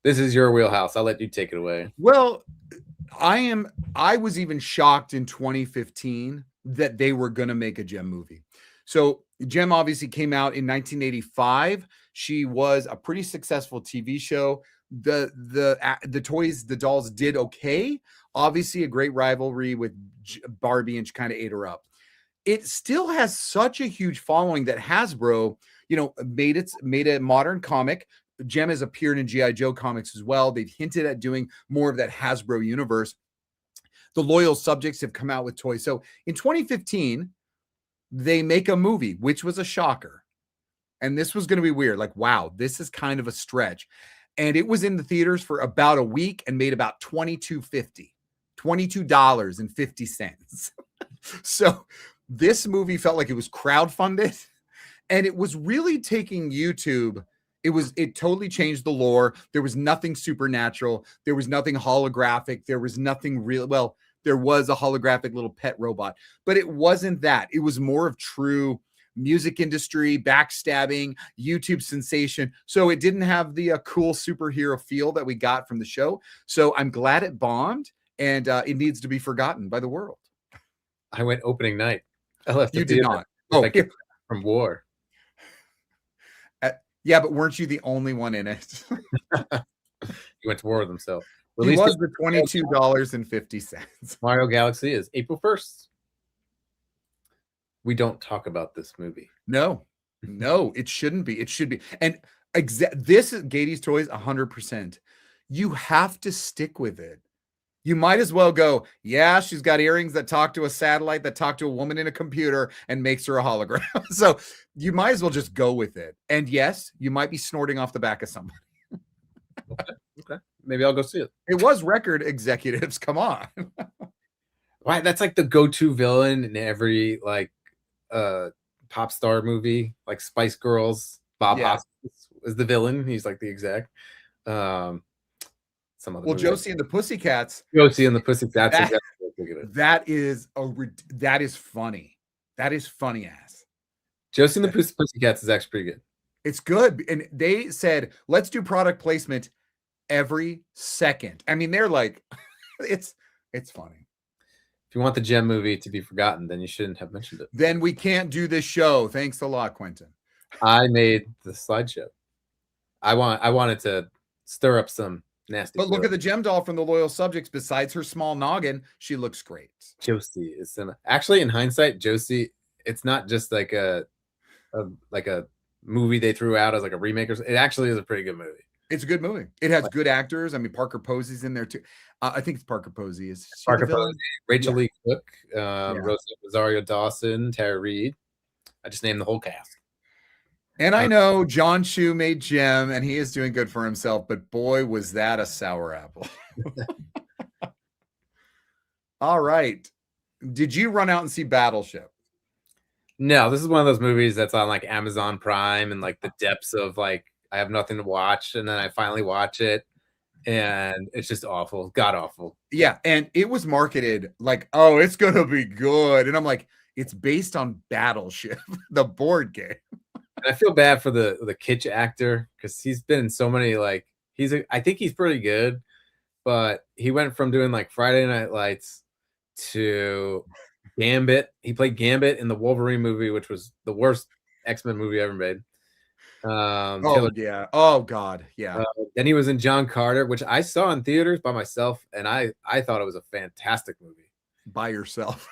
This is your wheelhouse. I'll let you take it away. Well, I was even shocked in 2015 that they were going to make a Gem movie. So Gem obviously came out in 1985. She was a pretty successful TV show. The toys, the dolls did okay. Obviously a great rivalry with Barbie, and she kind of ate her up. It still has such a huge following that Hasbro, made a modern comic. Gem has appeared in G.I. Joe comics as well. They've hinted at doing more of that Hasbro universe. The Loyal Subjects have come out with toys. So in 2015, they make a movie, which was a shocker. And this was going to be weird. Like, wow, this is kind of a stretch. And it was in the theaters for about a week and made about $22.50. So this movie felt like it was crowdfunded, and it was really taking YouTube. It totally changed the lore. There was nothing supernatural. There was nothing holographic. There was nothing real. Well, there was a holographic little pet robot, but it wasn't that. It was more of true music industry, backstabbing, YouTube sensation. So it didn't have the cool superhero feel that we got from the show. So I'm glad it bombed, and it needs to be forgotten by the world. I went opening night. I left. You did not. Oh, from war. Yeah, but weren't you the only one in it? He went to war with himself. He was the $22.50. Mario Galaxy is April 1st. We don't talk about this movie. No, it shouldn't be. It should be. And this is Gatie's Toys 100%. You have to stick with it. You might as well go, yeah, she's got earrings that talk to a satellite, that talk to a woman in a computer and makes her a hologram. So you might as well just go with it. And yes, you might be snorting off the back of somebody. Okay. Maybe I'll go see it. It was Record Executives. Come on. Right. That's like the go-to villain in every pop star movie, like Spice Girls. Bob Hoskins is the villain. He's like the exec. Some other movie. Josie and the Pussycats. Josie and the Pussycats. That is funny. That is funny ass. Josie and the Pussycats is actually pretty good. It's good. And they said, let's do product placement every second. I mean, they're like, it's funny. If you want the Gem movie to be forgotten, then you shouldn't have mentioned it. Then we can't do this show. Thanks a lot, Quentin. I made the slideshow. I wanted to stir up some nasty. But look at the Gem doll from the Loyal Subjects. Besides her small noggin, she looks great. Josie is actually, in hindsight, Josie, it's not just like a movie they threw out as like a remake. It actually is a pretty good movie. It's a good movie. It has good actors. I mean, Parker Posey's in there too. I think it's Parker Posey. Is Parker Posey, Rachel Lee Cook, Rosario Dawson, Tara Reid. I just named the whole cast. And I know John Chu made Gem, and he is doing good for himself, but boy, was that a sour apple. All right. Did you run out and see Battleship? No, this is one of those movies that's on like Amazon Prime and like the depths of like, I have nothing to watch. And then I finally watch it and it's just awful. God awful. Yeah. And it was marketed like, oh, it's going to be good. And I'm like, it's based on Battleship, the board game. And I feel bad for the Kitsch actor because he's been in so many, like, I think he's pretty good, but he went from doing like Friday Night Lights to Gambit. He played Gambit in the Wolverine movie, which was the worst X-Men movie ever made. Yeah. Oh God. Yeah. Then he was in John Carter, which I saw in theaters by myself, and I thought it was a fantastic movie. By yourself.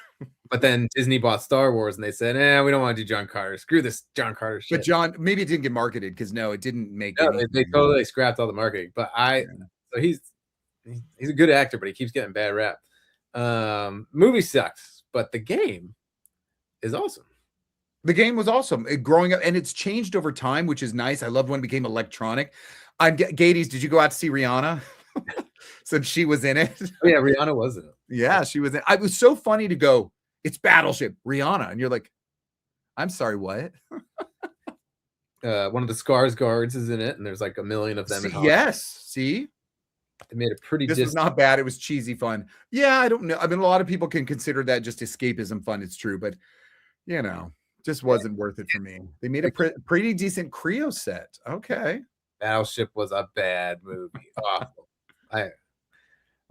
But then Disney bought Star Wars, and they said, we don't want to do John Carter. Screw this John Carter shit." But John, maybe it didn't get marketed because no, it didn't make No, any. they totally scrapped all the marketing. But so he's a good actor, but he keeps getting bad rap. Movie sucks, but the game is awesome. The game was awesome. Growing up, and it's changed over time, which is nice. I loved when it became electronic. Gades, did you go out to see Rihanna? Since she was in it. Oh, yeah, Rihanna was in it. Yeah, she was in it. It was so funny to go, it's Battleship, Rihanna. And you're like, I'm sorry, what? One of the Scars guards is in it, and there's like a million of them. Yes, see? They made it pretty. This was not bad. It was cheesy fun. Yeah, I don't know. I mean, a lot of people can consider that just escapism fun. It's true, but just wasn't worth it for me. They made a pretty decent Creo set. Okay. Battleship was a bad movie. Awful.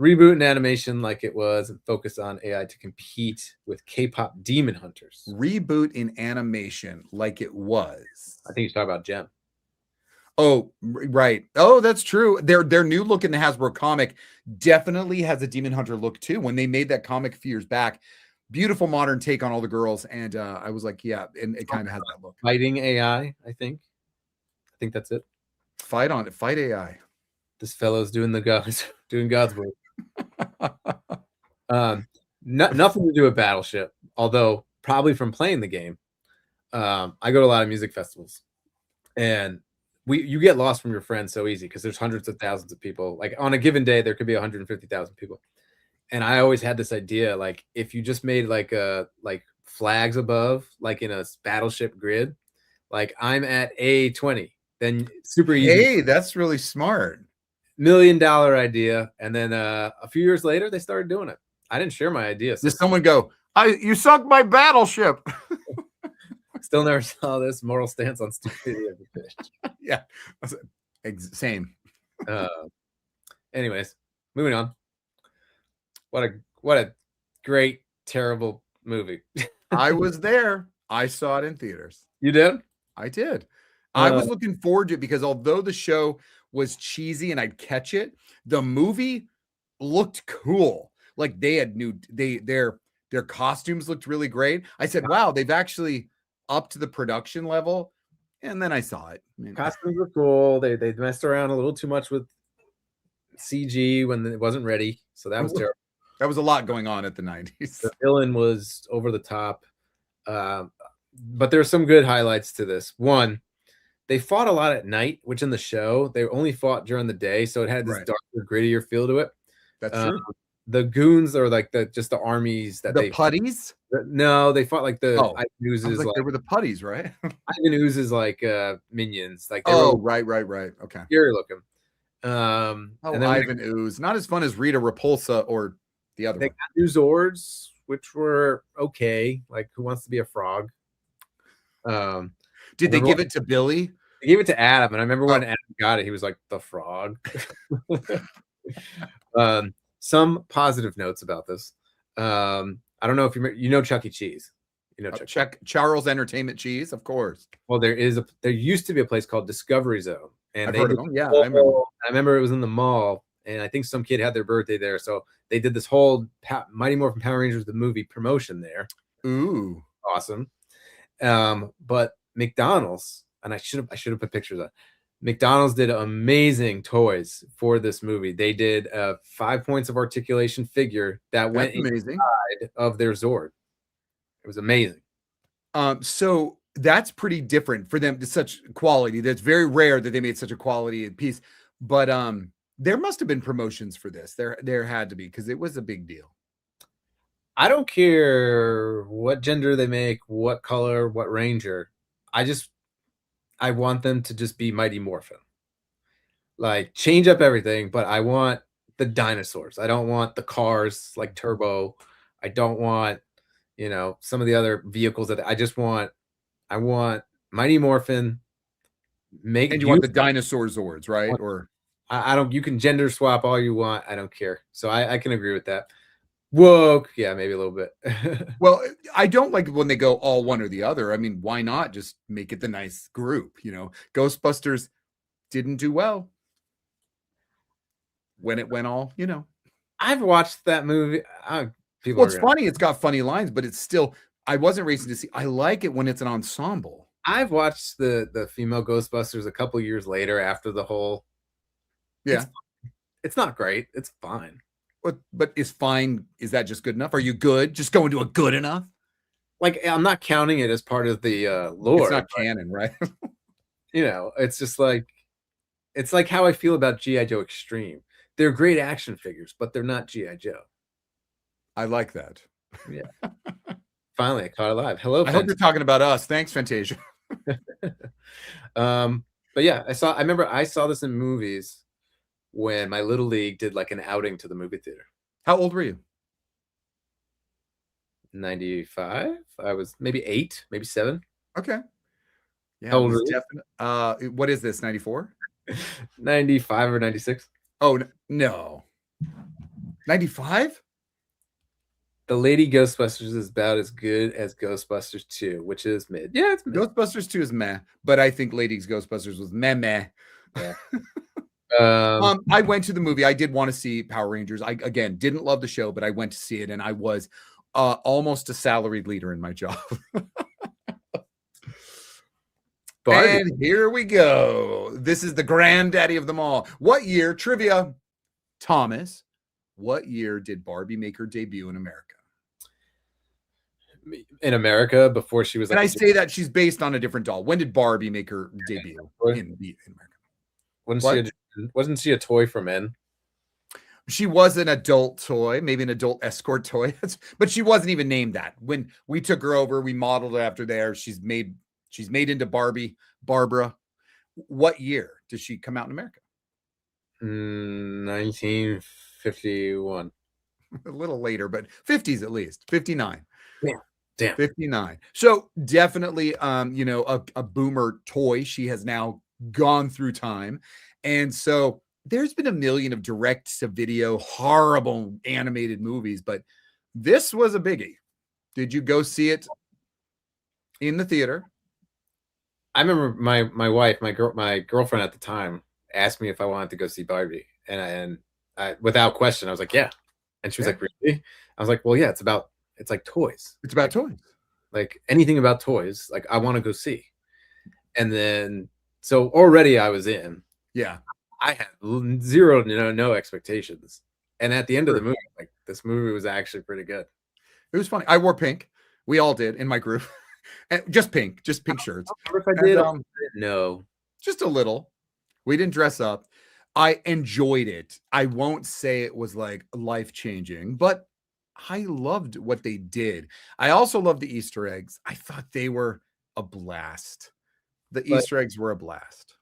Reboot in animation like it was and focus on AI to compete with K-pop demon hunters. Reboot in animation like it was. I think you're talking about Gem. Oh, right. Oh, that's true. Their new look in the Hasbro comic definitely has a demon hunter look too. When they made that comic a few years back, beautiful modern take on all the girls, and I was like, yeah, and it kind of has that look. Fighting AI, I think that's it. Fight AI. This fellow's doing God's work. Nothing to do with Battleship, although probably from playing the game. I go to a lot of music festivals, and you get lost from your friends so easy because there's hundreds of thousands of people. Like on a given day, there could be 150,000 people. And I always had this idea, like if you just made like flags above, like in a Battleship grid, like I'm at A20, then super easy. Hey, that's really smart. $1 million idea. And then a few years later, they started doing it. I didn't share my idea. Did someone go, you sunk my Battleship? Still never saw this moral stance on stupidity of the fish. Yeah, same. Anyways, moving on. What a great, terrible movie. I was there. I saw it in theaters. You did? I did. I was looking forward to it because although the show was cheesy and I'd catch it, the movie looked cool. Like they had their costumes looked really great. I said, wow, they've actually upped to the production level. And then I saw it. Costumes were cool. They messed around a little too much with CG when it wasn't ready. So that was terrible. That was a lot going on at the 90s. The villain was over the top. But there's some good highlights to this. One, they fought a lot at night, which in the show, they only fought during the day. So it had this darker, grittier feel to it. That's true. The goons are like just the armies that the putties? No, they fought like the oozes. Like they were the putties, right? Ivan oozes like minions. Like right. Okay. Scary looking. And then Ivan Ooze. Not as fun as Rita Repulsa or the other. They got new Zords, which were okay. Like Who Wants to Be a Frog? Did they give it to Billy? They gave it to Adam, and I remember when Adam got it, he was like, the frog. Some positive notes about this. I don't know if you know Chuck E. Cheese. You know Charles Entertainment Cheese, of course. Well, there used to be a place called Discovery Zone, and I've heard of them. Yeah, I remember. I remember it was in the mall, and I think some kid had their birthday there, so they did this whole Mighty Morphin Power Rangers the movie promotion there. Ooh, awesome. But McDonald's, and I should have put pictures of. McDonald's did amazing toys for this movie. They did a 5 points of articulation figure that went inside of their Zord. It was amazing. So that's pretty different for them to such quality. That's very rare that they made such a quality piece. But there must have been promotions for this. There had to be, because it was a big deal. I don't care what gender they make, what color, what ranger. I want them to just be Mighty Morphin. Like, change up everything, but I want the dinosaurs. I don't want the cars like Turbo. I don't want, some of the other vehicles that I want Mighty Morphin. And you want the dinosaur Zords, right? Or you can gender swap all you want. I don't care. So I can agree with that. Woke, yeah, maybe a little bit. Well, I don't like when they go all one or the other. I mean, why not just make it the nice group? Ghostbusters didn't do well when it went all, I've watched that movie. people Well, are it's gonna. funny. It's got funny lines, but it's still. I wasn't racing to see. I like it when it's an ensemble. I've watched the female Ghostbusters a couple years later after the whole. Yeah. It's not great. It's fine. But is fine? Is that just good enough? Are you good? Just going to a good enough? Like, I'm not counting it as part of the lore. It's not canon, right? It's just like it's like how I feel about G.I. Joe Extreme. They're great action figures, but they're not G.I. Joe. I like that. Yeah. Finally, I caught it live. Hello, I hope you're talking about us. Thanks, Fantasia. But yeah, I remember I saw this in movies when my little league did like an outing to the movie theater. How old were you? 95. I was maybe 8, maybe 7. Okay. Yeah. How old were you? What is this? 94? 95 or 96. Oh no. 95? The Lady Ghostbusters is about as good as Ghostbusters 2, which is mid. Yeah, it's mid. Ghostbusters 2 is meh, but I think Ladies Ghostbusters was meh. Yeah. I went to the movie. I did want to see Power Rangers. I again didn't love the show, but I went to see it, and I was almost a salaried leader in my job. Barbie. And here we go. This is the granddaddy of them all. What year, trivia, Thomas, what year did Barbie make her debut in America? In America, before she was And I say that she's based on a different doll. When did Barbie make her debut in America? Wasn't she a toy for men? She was an adult toy, maybe an adult escort toy, but she wasn't even named that. When we took her over, we modeled her after there. She's made into Barbara. What year did she come out in America? 1951. A little later, but 50s at least. 59. Damn. 59. So definitely a boomer toy. She has now gone through time. And so there's been a million of direct to video horrible animated movies, but this was a biggie. Did you go see it in the theater? I remember my wife, my girlfriend at the time, asked me if I wanted to go see Barbie, and I without question I was like, yeah. And she was like, really? I was like, well, yeah, it's like toys. It's about toys. Like anything about toys, like I want to go see. And then so already I was in. Yeah. I had zero, no expectations. And at the end of the movie, like this movie was actually pretty good. It was funny. I wore pink. We all did in my group. And just pink shirts. If I did, no, just a little. We didn't dress up. I enjoyed it. I won't say it was like life-changing, but I loved what they did. I also loved the Easter eggs. I thought they were a blast. Easter eggs were a blast.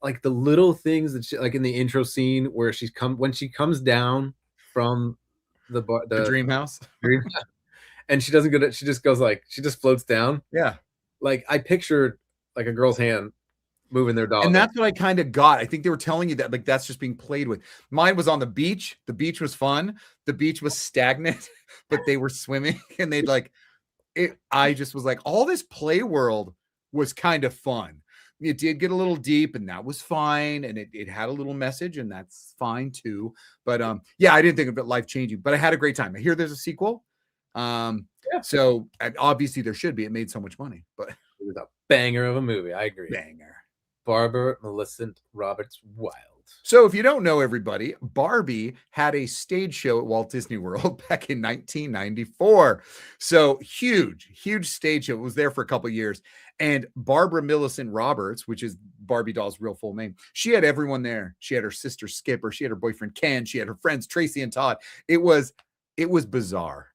Like the little things that she, like in the intro scene where when she comes down from the dream house, and she doesn't go to, she just goes like, she just floats down. Yeah. Like I pictured like a girl's hand moving their dog. And that's what I kind of got. I think they were telling you that like that's just being played with. Mine was on the beach. The beach was fun. The beach was stagnant, but they were swimming and they'd like it. I just was like, all this play world was kind of fun. It did get a little deep and that was fine. And it had a little message and that's fine too. But yeah, I didn't think of it life-changing, but I had a great time. I hear there's a sequel. So obviously there should be. It made so much money, but it was a banger of a movie. I agree. Banger. Barbara Millicent Roberts Wilde. So if you don't know, everybody, Barbie had a stage show at Walt Disney World back in 1994. So huge stage show. It was there for a couple of years. And Barbara Millicent Roberts, which is Barbie doll's real full name, she had everyone there. She had her sister Skipper. She had her boyfriend Ken. She had her friends Tracy and Todd. It was bizarre.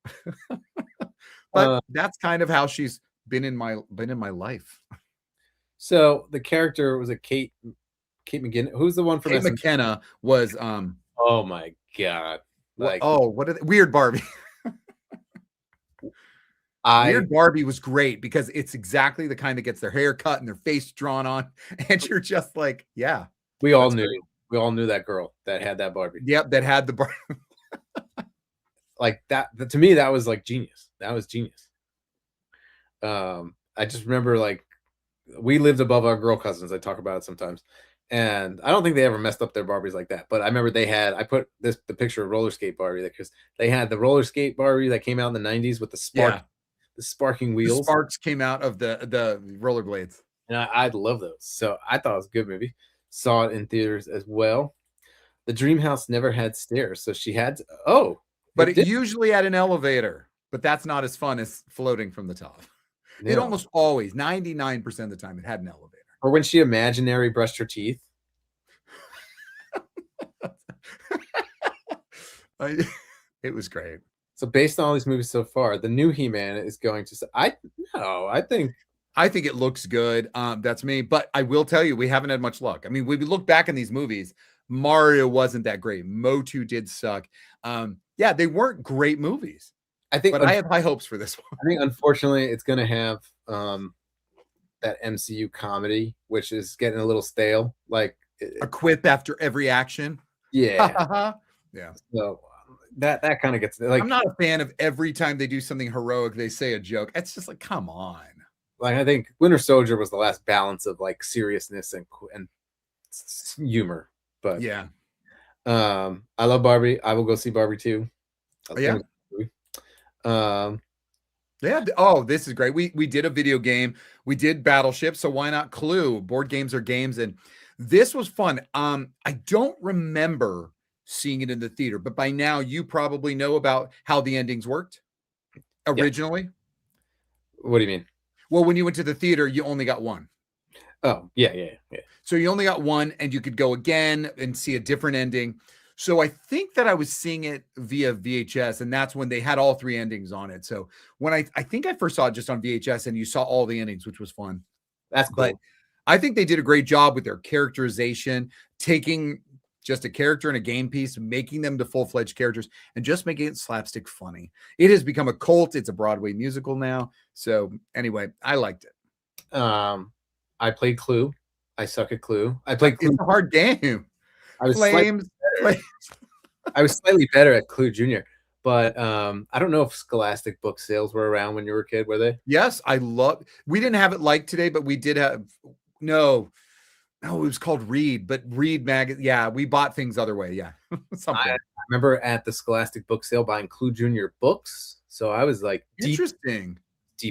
But that's kind of how she's been in my life. So the character was Kate McGinnis. Who's the one from Kate McKenna was oh my god. Like what are they? Weird Barbie. Weird Barbie was great because it's exactly the kind that gets their hair cut and their face drawn on. And you're just like, yeah. We all knew that girl that had that Barbie. Yep, that had the Barbie. Like that to me, that was like genius. That was genius. I just remember like we lived above our girl cousins. I talk about it sometimes. And I don't think they ever messed up their Barbies like that. But I remember I put the picture of roller skate Barbie because they had the roller skate Barbie that came out in the 90s with the sparking The wheels. sparks came out of the rollerblades. And I love those. So I thought it was a good movie. Saw it in theaters as well. The dream house never had stairs. So she had but it usually had an elevator, but that's not as fun as floating from the top. No. It almost always, 99% of the time, it had an elevator. Or when she imaginary brushed her teeth. It was great. So based on all these movies so far, the new He-Man is going to. I think it looks good. That's me, but I will tell you, we haven't had much luck. I mean, we look back on these movies. Mario wasn't that great. Motu did suck. Yeah, they weren't great movies. But I have high hopes for this one. I think unfortunately, it's going to have that MCU comedy, which is getting a little stale. Like a quip after every action. Yeah, yeah. So that kind of gets like. I'm not a fan of every time they do something heroic, they say a joke. It's just like, come on. Like I think Winter Soldier was the last balance of like seriousness and humor. But yeah, I love Barbie. I will go see Barbie 2. Yeah. Yeah. Oh, this is great. We did a video game. We did Battleship. So why not Clue? Board games are games, and this was fun. I don't remember seeing it in the theater, but by now you probably know about how the endings worked originally. Yeah. What do you mean? Well, when you went to the theater, you only got one. Oh, yeah. So you only got one, and you could go again and see a different ending. So I think that I was seeing it via VHS, and that's when they had all three endings on it. So when I think I first saw it just on VHS, and you saw all the endings, which was fun. That's cool. But I think they did a great job with their characterization, taking just a character and a game piece, making them to full-fledged characters, and just making it slapstick funny. It has become a cult. It's a Broadway musical now. So anyway, I liked it. I played Clue. I suck at Clue. I played Clue. It's a hard game. I was Flames. I was slightly better at Clue Junior, but I don't know if Scholastic book sales were around when you were a kid. Were they? Yes, we didn't have it like today, but we did have. No, it was called Read, but Read magazine. Yeah, we bought things other way. Yeah, something. I remember at the Scholastic book sale buying Clue Junior books, so I was like deep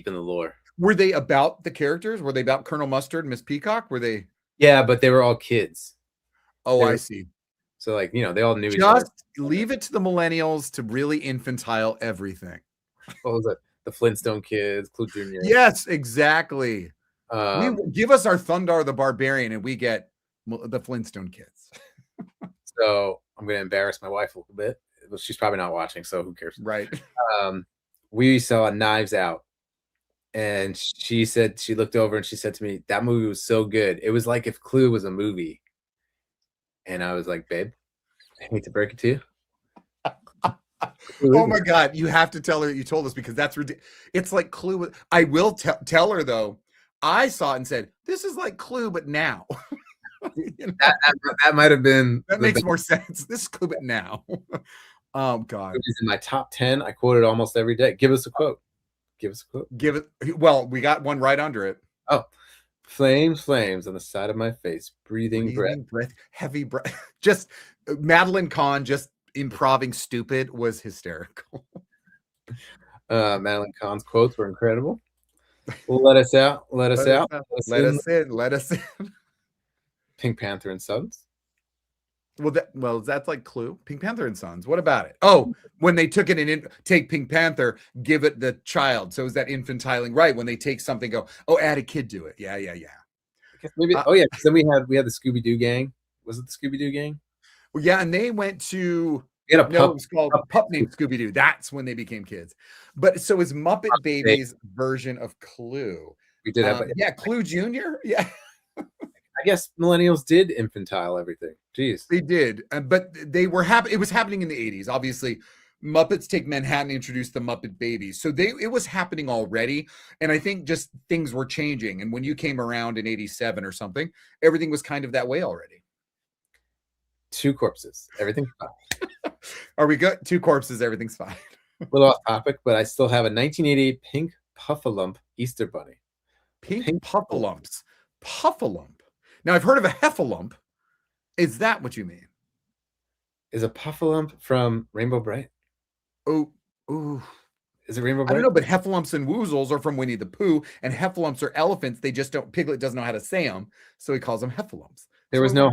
in the lore. Were they about the characters? Were they about Colonel Mustard, Miss Peacock? Were they? Yeah, but they were all kids. Oh, I see. So, like, they all knew each other. Just leave it to the millennials to really infantile everything. What was it? The Flintstone Kids, Clue Junior. Yes, exactly. Give us our Thundar the Barbarian, and we get the Flintstone Kids. So I'm going to embarrass my wife a little bit. She's probably not watching, so who cares? Right. We saw Knives Out. And she said, she looked over and she said to me, that movie was so good. It was like if Clue was a movie. And I was like, babe, I hate to break it to you. Oh my God. You have to tell her you told us, because that's ridiculous. It's like Clue. I will tell her, though. I saw it and said, this is like Clue, but now. that might have been. That makes more sense. This is Clue, but now. Oh, God. It was in my top 10. I quote it almost every day. Give us a quote. Give us a quote. Give it. Well, we got one right under it. Oh, flames on the side of my face. Breathing breath. Heavy breath. Just Madeline Kahn just improving stupid was hysterical. Madeline Kahn's quotes were incredible. Let us out. Let us out. Let us in. Pink Panther and Sons. Well, that's like Clue. Pink Panther and Sons. What about it? Oh, when they took it and take Pink Panther, give it the child. So is that infantiling? Right. When they take something, go, oh, add a kid to it. Yeah. Maybe. Yeah. Then we had the Scooby-Doo gang. Was it the Scooby-Doo gang? Well, yeah. And they went to. It was called a pup named Scooby-Doo. That's when they became kids. But so is Muppet Babies version of Clue. We did have Clue Junior. Yeah. I guess millennials did infantile everything. Jeez. They did. But they were happy. It was happening in the 80s. Obviously, Muppets Take Manhattan introduced the Muppet Babies. So it was happening already. And I think just things were changing. And when you came around in 87 or something, everything was kind of that way already. 2 corpses. Everything's fine. Are we good? 2 corpses. Everything's fine. A little off topic, but I still have a 1988 pink Puffalump Easter Bunny. Pink Puffalumps. Puffalump. Now, I've heard of a Heffalump. Is that what you mean? Is a Puffalump from Rainbow Bright? Oh, ooh. Is it Rainbow I Bright? don't know, but heffalumps and woozles are from Winnie the Pooh, and heffalumps are elephants. They just don't. Piglet doesn't know how to say them, so he calls them heffalumps. There was no.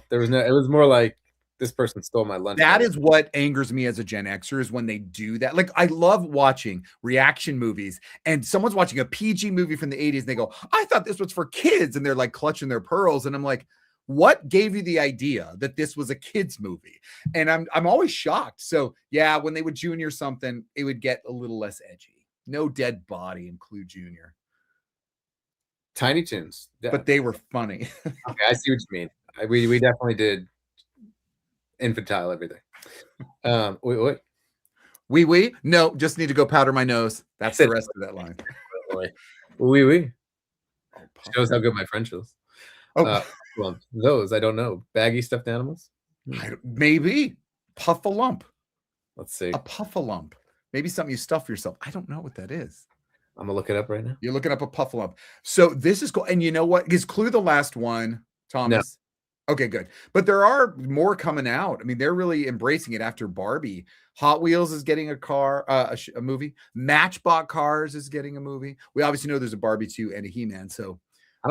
There was no. It was more like this person stole my lunch. That is what angers me as a Gen Xer is when they do that. Like, I love watching reaction movies, and someone's watching a PG movie from the 80s, and they go, I thought this was for kids, and they're like clutching their pearls. And I'm like, what gave you the idea that this was a kids movie? And I'm always shocked. So yeah, when they would junior something, it would get a little less edgy. No dead body in Clue Junior. Tiny Toons. Yeah. But they were funny. Okay, I see what you mean. We definitely did infantile everything. Wait. Wee. No, just need to go powder my nose. That's the rest of that line. Wee. Oh, Shows how good my French is. Oh, Well, those I don't know. Baggy stuffed animals. maybe Puffalump. Let's see. A Puffalump. Maybe something you stuff yourself. I don't know what that is. I'm gonna look it up right now. You're looking up a Puffalump. So this is cool. And you know what? Is Clue the last one, Thomas? No. Okay, good. But there are more coming out. I mean, they're really embracing it after Barbie. Hot Wheels is getting a car, a movie. Matchbox Cars is getting a movie. We obviously know there's a Barbie 2 and a He-Man. So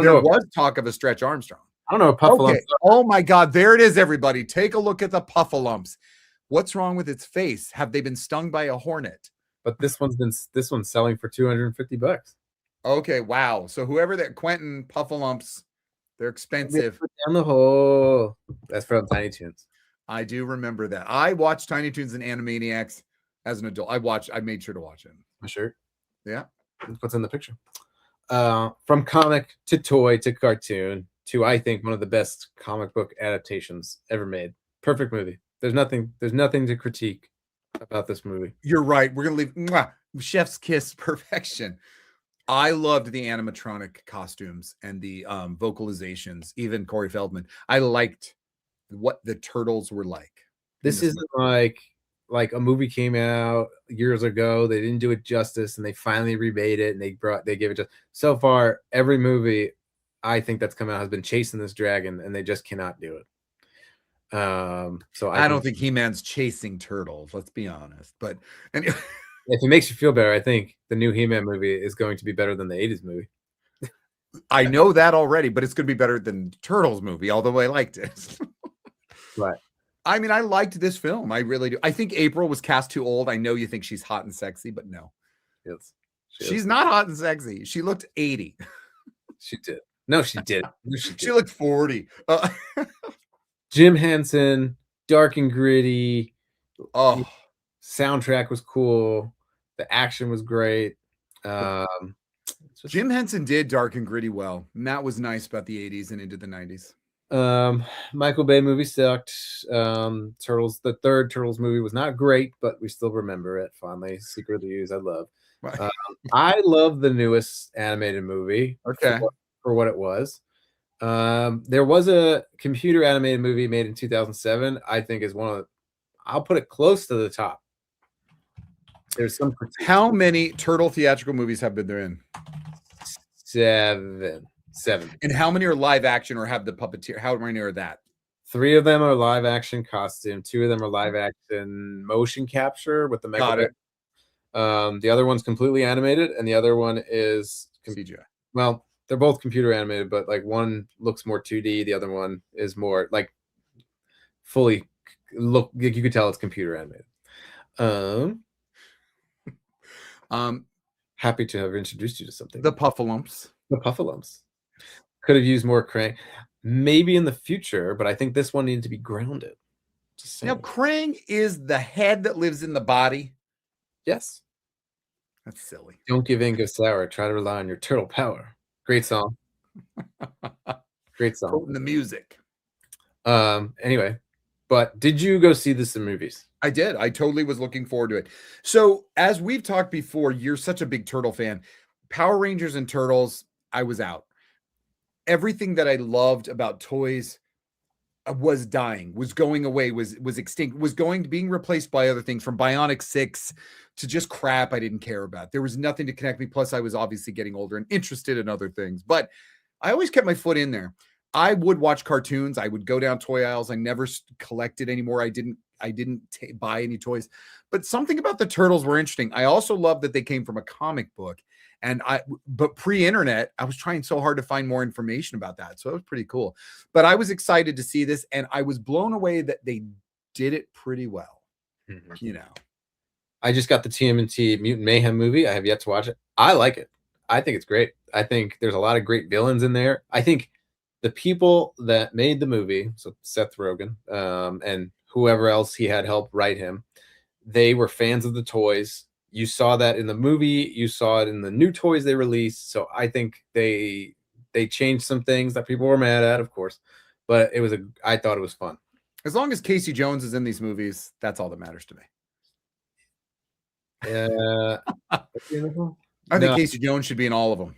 there was talk of a Stretch Armstrong. I don't know what Puffalump. Okay. Oh my God, there it is, everybody. Take a look at the Puffalumps. What's wrong with its face? Have they been stung by a hornet? But this one's selling for $250. Okay, wow. So whoever that Quentin Puffalumps, they're expensive. Down the hole. That's from Tiny Toons. I do remember that. I watched Tiny Toons and Animaniacs as an adult. I made sure to watch it. My shirt. Yeah. What's in the picture? From comic to toy to cartoon to, I think, one of the best comic book adaptations ever made. Perfect movie. There's nothing to critique about this movie. You're right. We're gonna leave chef's kiss perfection. I loved the animatronic costumes and the vocalizations, even Corey Feldman. I liked what the turtles were like. This isn't like a movie came out years ago. They didn't do it justice, and they finally remade it, and they gave it just. So far, every movie I think that's come out has been chasing this dragon, and they just cannot do it. So I don't think He-Man's chasing turtles. Let's be honest. But anyway. If it makes you feel better, I think the new He-Man movie is going to be better than the 80s movie. I know that already, but it's going to be better than Turtles movie, although I liked it. Right. I mean, I liked this film. I really do. I think April was cast too old. I know you think she's hot and sexy, but no. Yes. She's not hot and sexy. She looked 80. She did. No, she did. She looked 40. Jim Henson, dark and gritty. Oh, soundtrack was cool. The action was great. Jim Henson did dark and gritty well. And that was nice about the 80s and into the 90s. Michael Bay movie sucked. Turtles, the third Turtles movie was not great, but we still remember it fondly. Secret of the Use, I love. I love the newest animated movie. Okay. For what it was. There was a computer animated movie made in 2007. I think is one of the, I'll put it close to the top. There's some. How many turtle theatrical movies have been there in? Seven. And how many are live action or have the puppeteer? How many are that? 3 of them are live action costume. 2 of them are live action motion capture with the mega. The other one's completely animated, and the other one is CGI. Well, they're both computer animated, but like one looks more 2D, the other one is more like fully look. You could tell it's computer animated. Happy to have introduced you to something. The Puffalumps. The Puffalumps. Could have used more Krang. Maybe in the future, but I think this one needed to be grounded. Now, Krang is the head that lives in the body. Yes. That's silly. Don't give in, go sour. Try to rely on your turtle power. Great song. Great song. Quoting the music. Anyway, but did you go see this in movies? I did. I totally was looking forward to it. So, as we've talked before, you're such a big turtle fan. Power Rangers and Turtles, I was out. Everything that I loved about toys was dying, was going away, was extinct, was being replaced by other things, from Bionic 6 to just crap I didn't care about. There was nothing to connect me. Plus, I was obviously getting older and interested in other things, but I always kept my foot in there. I would watch cartoons. I would go down toy aisles. I never collected anymore. I didn't buy any toys, but something about the turtles were interesting. I also love that they came from a comic book, but pre-internet, I was trying so hard to find more information about that. So it was pretty cool. But I was excited to see this, and I was blown away that they did it pretty well. You know, I just got the TMNT Mutant Mayhem movie. I have yet to watch it. I like it. I think it's great. I think there's a lot of great villains in there. I think the people that made the movie, so Seth Rogen, and whoever else he had help write him, they were fans of the toys. You saw that in the movie. You saw it in the new toys they released. So I think they changed some things that people were mad at, of course. But I thought it was fun. As long as Casey Jones is in these movies, that's all that matters to me. I think Casey Jones should be in all of them.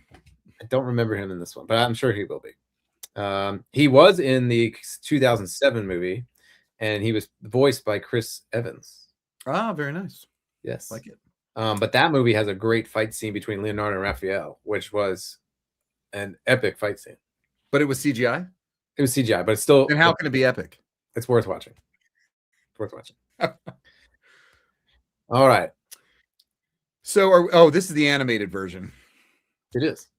I don't remember him in this one, but I'm sure he will be. He was in the 2007 movie, and he was voiced by Chris Evans. Ah, very nice. Yes, like it. But that movie has a great fight scene between Leonardo and Raphael, which was an epic fight scene. But it was CGI? It was CGI, but it's still... And how can it be epic? It's worth watching. It's worth watching. All right. So, this is the animated version. It is.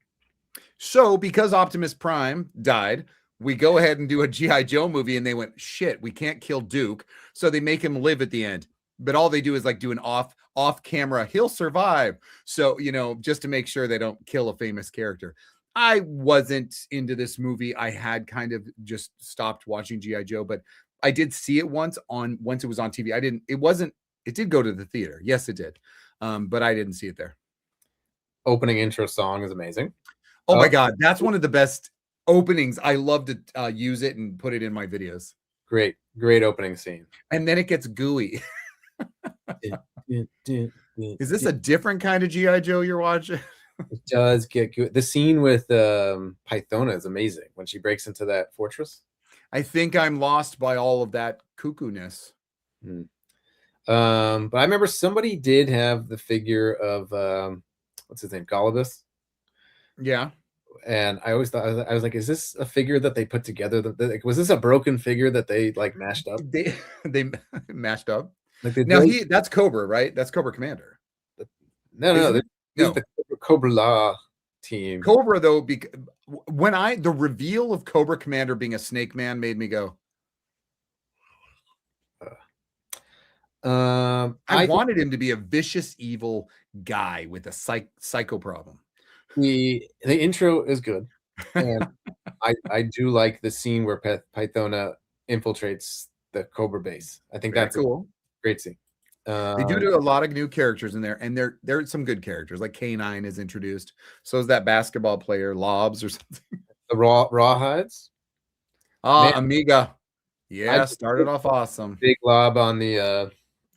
So, because Optimus Prime died, we go ahead and do a G.I. Joe movie, and they went, shit, we can't kill Duke. So they make him live at the end. But all they do is like do an off camera, he'll survive. So, just to make sure they don't kill a famous character. I wasn't into this movie. I had kind of just stopped watching G.I. Joe, but I did see it once it was on TV. It did go to the theater. Yes, it did. But I didn't see it there. Opening intro song is amazing. Oh my God. That's one of the best openings. I love to use it and put it in my videos. Great opening scene. And then it gets gooey. Is this a different kind of G.I. Joe you're watching? It does get good. The scene with Pythona is amazing when she breaks into that fortress. I think I'm lost by all of that cuckoo-ness. But I remember somebody did have the figure of what's his name, Gollibus. Yeah. And I always thought, I was like, is this a figure that they put together? Was this a broken figure that they like mashed up? They mashed up. Like that's Cobra, right? That's Cobra Commander. No, the Cobra Law team. Cobra, though, the reveal of Cobra Commander being a snake man made me go. I wanted him to be a vicious, evil guy with a psycho problem. The intro is good, and I do like the scene where Pythona infiltrates the Cobra base. I think that's cool. Great scene. They do a lot of new characters in there, and there are some good characters. Like K9 is introduced. So is that basketball player Lobs or something. The Rawhides. Amiga. Yeah, started off awesome. Big lob on the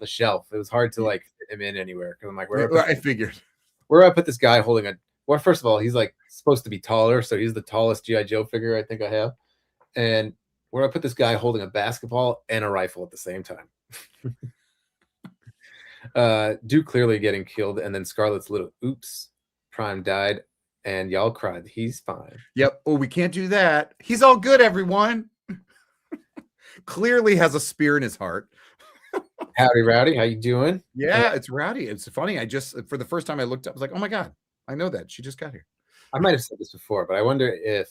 shelf. It was hard to like fit him in anywhere because I'm like, I figured. Where do I put this guy holding a? Well, first of all, he's like supposed to be taller, so he's the tallest G.I. Joe figure I think I have. And where do I put this guy holding a basketball and a rifle at the same time? Duke clearly getting killed, and then Scarlet's little oops. Prime died, and y'all cried. He's fine. Yep. Oh, we can't do that. He's all good, everyone. Clearly has a spear in his heart. Howdy, Rowdy. How you doing? Yeah, it's Rowdy. It's funny. I just, for the first time I looked up, I was like, oh my God, I know that. She just got here. I might have said this before, but I wonder if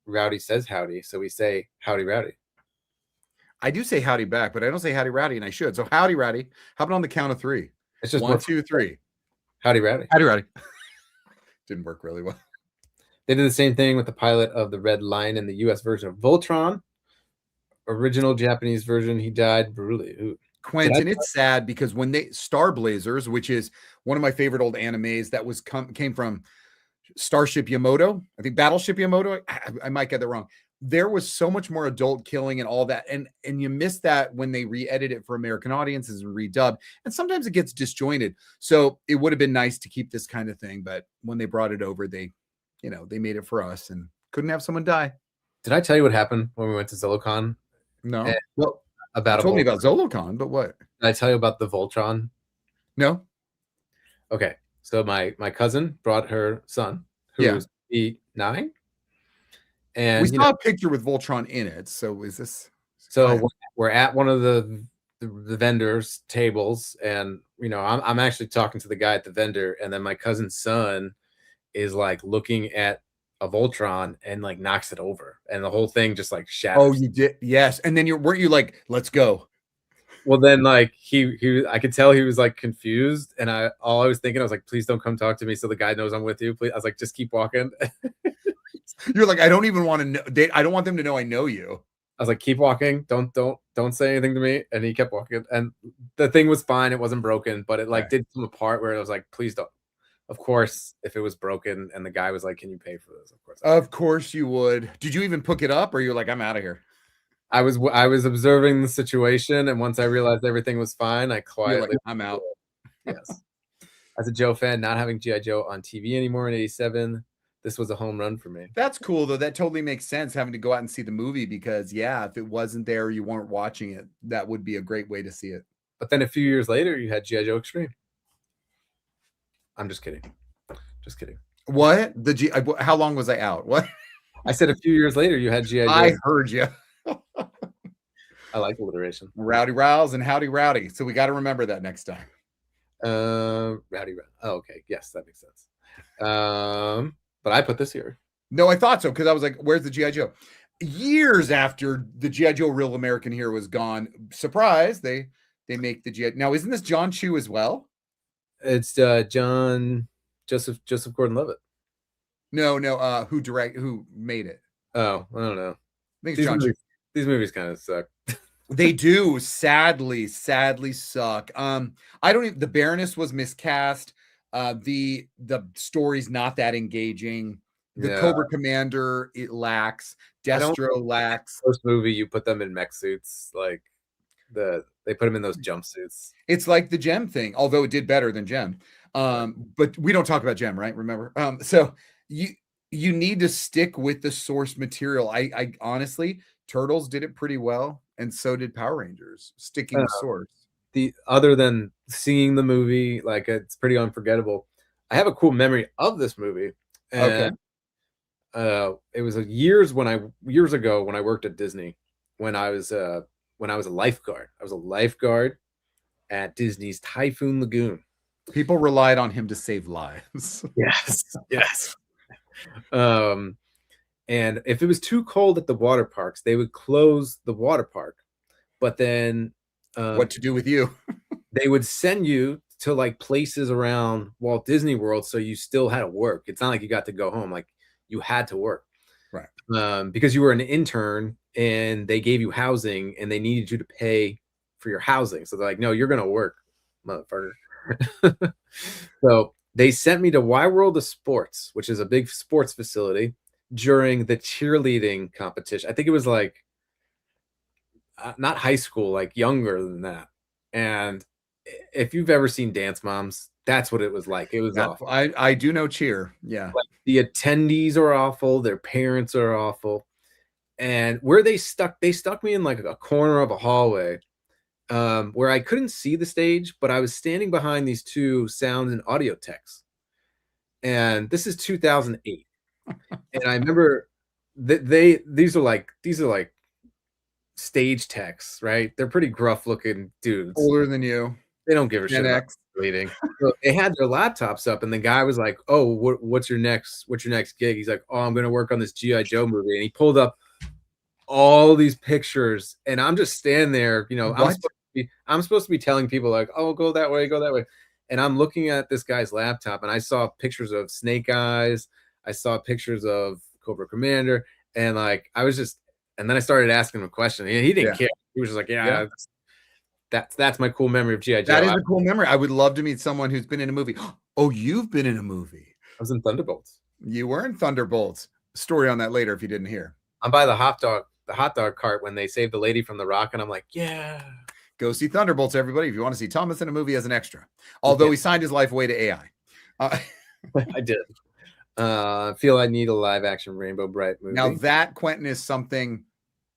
Rowdy says howdy, so we say howdy, Rowdy. I do say howdy back, but I don't say howdy, Rowdy, and I should. So howdy, Rowdy. How about on the count of three? It's just 1, 2, 3. Howdy, Rowdy. Howdy, Rowdy. Didn't work really well. They did the same thing with the pilot of the Red Line in the U.S. version of Voltron. Original Japanese version, he died brutally. Ooh. Quentin, it's sad because when Star Blazers, which is one of my favorite old animes that came from Starship Yamato, I think Battleship Yamato, I might get that wrong. There was so much more adult killing and all that, and you miss that when they re-edit it for American audiences and redub, and sometimes it gets disjointed. So it would have been nice to keep this kind of thing, but when they brought it over, they made it for us and couldn't have someone die. Did I tell you what happened when we went to Zolocon? No. Well, you told me about Zolocon, but what? Did I tell you about the Voltron? No. Okay, so my cousin brought her son, who was 9, And We saw a picture with Voltron in it. So is this? so we're at one of the vendors' tables, and I'm actually talking to the guy at the vendor, and then my cousin's son is like looking at a Voltron and like knocks it over, and the whole thing just like shatters. Oh, you did? Yes. And then weren't you like, let's go? Well, then like I could tell he was like confused, and all I was thinking, I was like, please don't come talk to me, so the guy knows I'm with you. Please, I was like, just keep walking. You're like, I don't even want to know. I don't want them to know I know you. I was like, keep walking. Don't say anything to me. And he kept walking, and the thing was fine. It wasn't broken, but it like did come apart where I was like, please don't. Of course, if it was broken and the guy was like, can you pay for this? Of course you would. Did you even pick it up, or you're like, I'm out of here? I was observing the situation, and once I realized everything was fine, I quietly I'm out. Yes. As a Joe fan, not having G.I. Joe on TV anymore in '87, this was a home run for me. That's cool, though. That totally makes sense, having to go out and see the movie, because if it wasn't there or you weren't watching it, that would be a great way to see it. But then a few years later, you had G.I. Joe Extreme. I'm just kidding. Just kidding. What? How long was I out? What? I said a few years later, you had G.I. Joe. I heard you. I like alliteration. Rowdy Rouse and Howdy Rowdy. So we got to remember that next time. Rowdy. Oh, okay. Yes, that makes sense. But I put this here. No, I thought so, because I was like, where's the G.I. Joe? Years after the G.I. Joe Real American Hero was gone, surprise, they make the G.I. Now, isn't this John Chu as well? It's Joseph Gordon-Levitt. No, who made it? Oh, I don't know. I think it's John Chu. These movies kind of suck. They do, sadly suck. I don't even, the Baroness was miscast. The story's not that engaging. The Cobra Commander, it lacks. Destro lacks. First movie, you put them in mech suits, like they put them in those jumpsuits. It's like the Gem thing, although it did better than Gem. But we don't talk about Gem, right? Remember? So you need to stick with the source material. I honestly, Turtles did it pretty well, and so did Power Rangers, sticking with source. Other than seeing the movie, like, it's pretty unforgettable. I have a cool memory of this movie. And, it was years ago when I worked at Disney, when I was a lifeguard. I was a lifeguard at Disney's Typhoon Lagoon. People relied on him to save lives. Yes. And if it was too cold at the water parks, they would close the water park. But then what to do with you? They would send you to like places around Walt Disney World, so you still had to work. It's not like you got to go home. Like, you had to work. Right. Because you were an intern and they gave you housing and they needed you to pay for your housing. So they're like, no, you're going to work, motherfucker. So they sent me to Y World of Sports, which is a big sports facility, during the cheerleading competition. I think it was like not high school, like younger than that. And if you've ever seen Dance Moms, that's what it was like. It was awful. I do know cheer. Yeah. Like, the attendees are awful. Their parents are awful. And where they stuck me in like a corner of a hallway, where I couldn't see the stage, but I was standing behind these two sound and audio techs. And this is 2008. And I remember that these are like stage techs, right? They're pretty gruff looking dudes. Older than you. They don't give a shit about bleeding. So they had their laptops up, and the guy was like, "Oh, what's your next gig?" He's like, "Oh, I'm gonna work on this G.I. Joe movie," and he pulled up all these pictures, and I'm just standing there, I'm supposed to be telling people like, "Oh, go that way," and I'm looking at this guy's laptop, and I saw pictures of Snake Eyes, I saw pictures of Cobra Commander, and like and then I started asking him a question, and he didn't care. He was just like, "Yeah. That's my cool memory of G.I. Joe." That is a cool memory. I would love to meet someone who's been in a movie. Oh, you've been in a movie. I was in Thunderbolts. You were in Thunderbolts. Story on that later if you didn't hear. I'm by the hot dog cart when they saved the lady from the rock, and I'm like, yeah. Go see Thunderbolts, everybody, if you want to see Thomas in a movie as an extra. Although he signed his life away to AI. I did. Feel I need a live action Rainbow Bright movie. Now that, Quentin, is something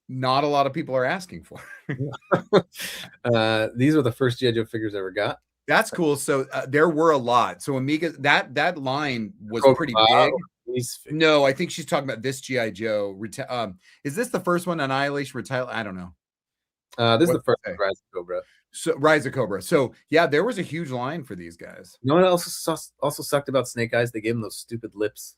not a lot of people are asking for. These are the first G.I. Joe figures I ever got. That's cool. So there were a lot. So Amiga, that line was pretty big. Japanese figure. No, I think she's talking about this GI Joe. Is this the first one? Annihilation, Retaliation? I don't know. This is What the first did they say? Rise of Cobra. So Rise of Cobra. So yeah, there was a huge line for these guys. You know what also sucked about Snake Eyes? They gave him those stupid lips,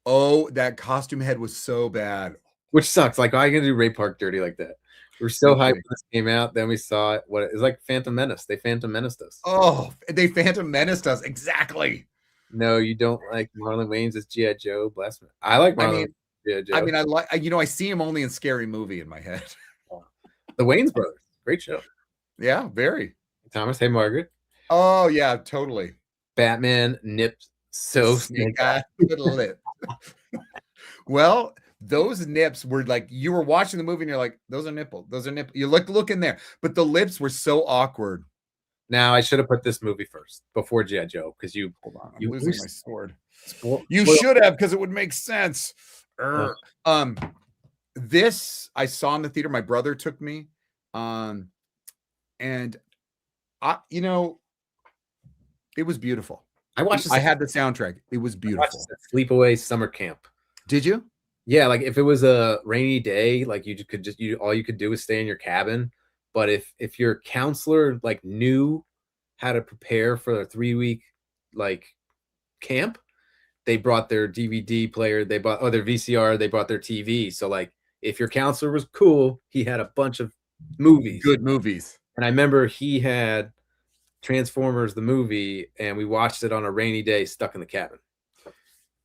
Oh, that costume head was so bad. which sucks. Like, why are you gonna do Ray Park dirty like that? We're so No hyped when kidding. this came out. Then we saw it. What it was like Phantom Menace. They Phantom Menaced us. Oh, they Phantom Menaced us. Exactly. No, you don't like Marlon Wayans as G.I. Joe. Blasphemy. I like I Marlon mean, Wayans as G.I. Joe. I mean, I like, I see him only in Scary Movie in my head. The Wayans brothers. Great show. Yeah, very. Thomas, hey Margaret. Oh yeah, totally. Batman nipped so Snake Eye little lip. Well, those nips were like, you were watching the movie and you're like, those are nipples. Those are nipples. You look in there, but the lips were so awkward. Now I should have put this movie first before G.I. Joe because you Hold on, I'm you losing my sword. spoil- You spoil- should have, because it would make sense. This I saw in the theater. My brother took me, and I, it was beautiful. I watched this. I had the soundtrack. It was I watched beautiful. this at Sleepaway Summer Camp. Did you? Yeah, like if it was a rainy day, like you could just all you could do is stay in your cabin. But if your counselor like knew how to prepare for a 3-week like camp, they brought their DVD player, they bought their VCR, they brought their TV. So like if your counselor was cool, he had a bunch of movies. Good movies. And I remember he had Transformers the movie, and we watched it on a rainy day stuck in the cabin.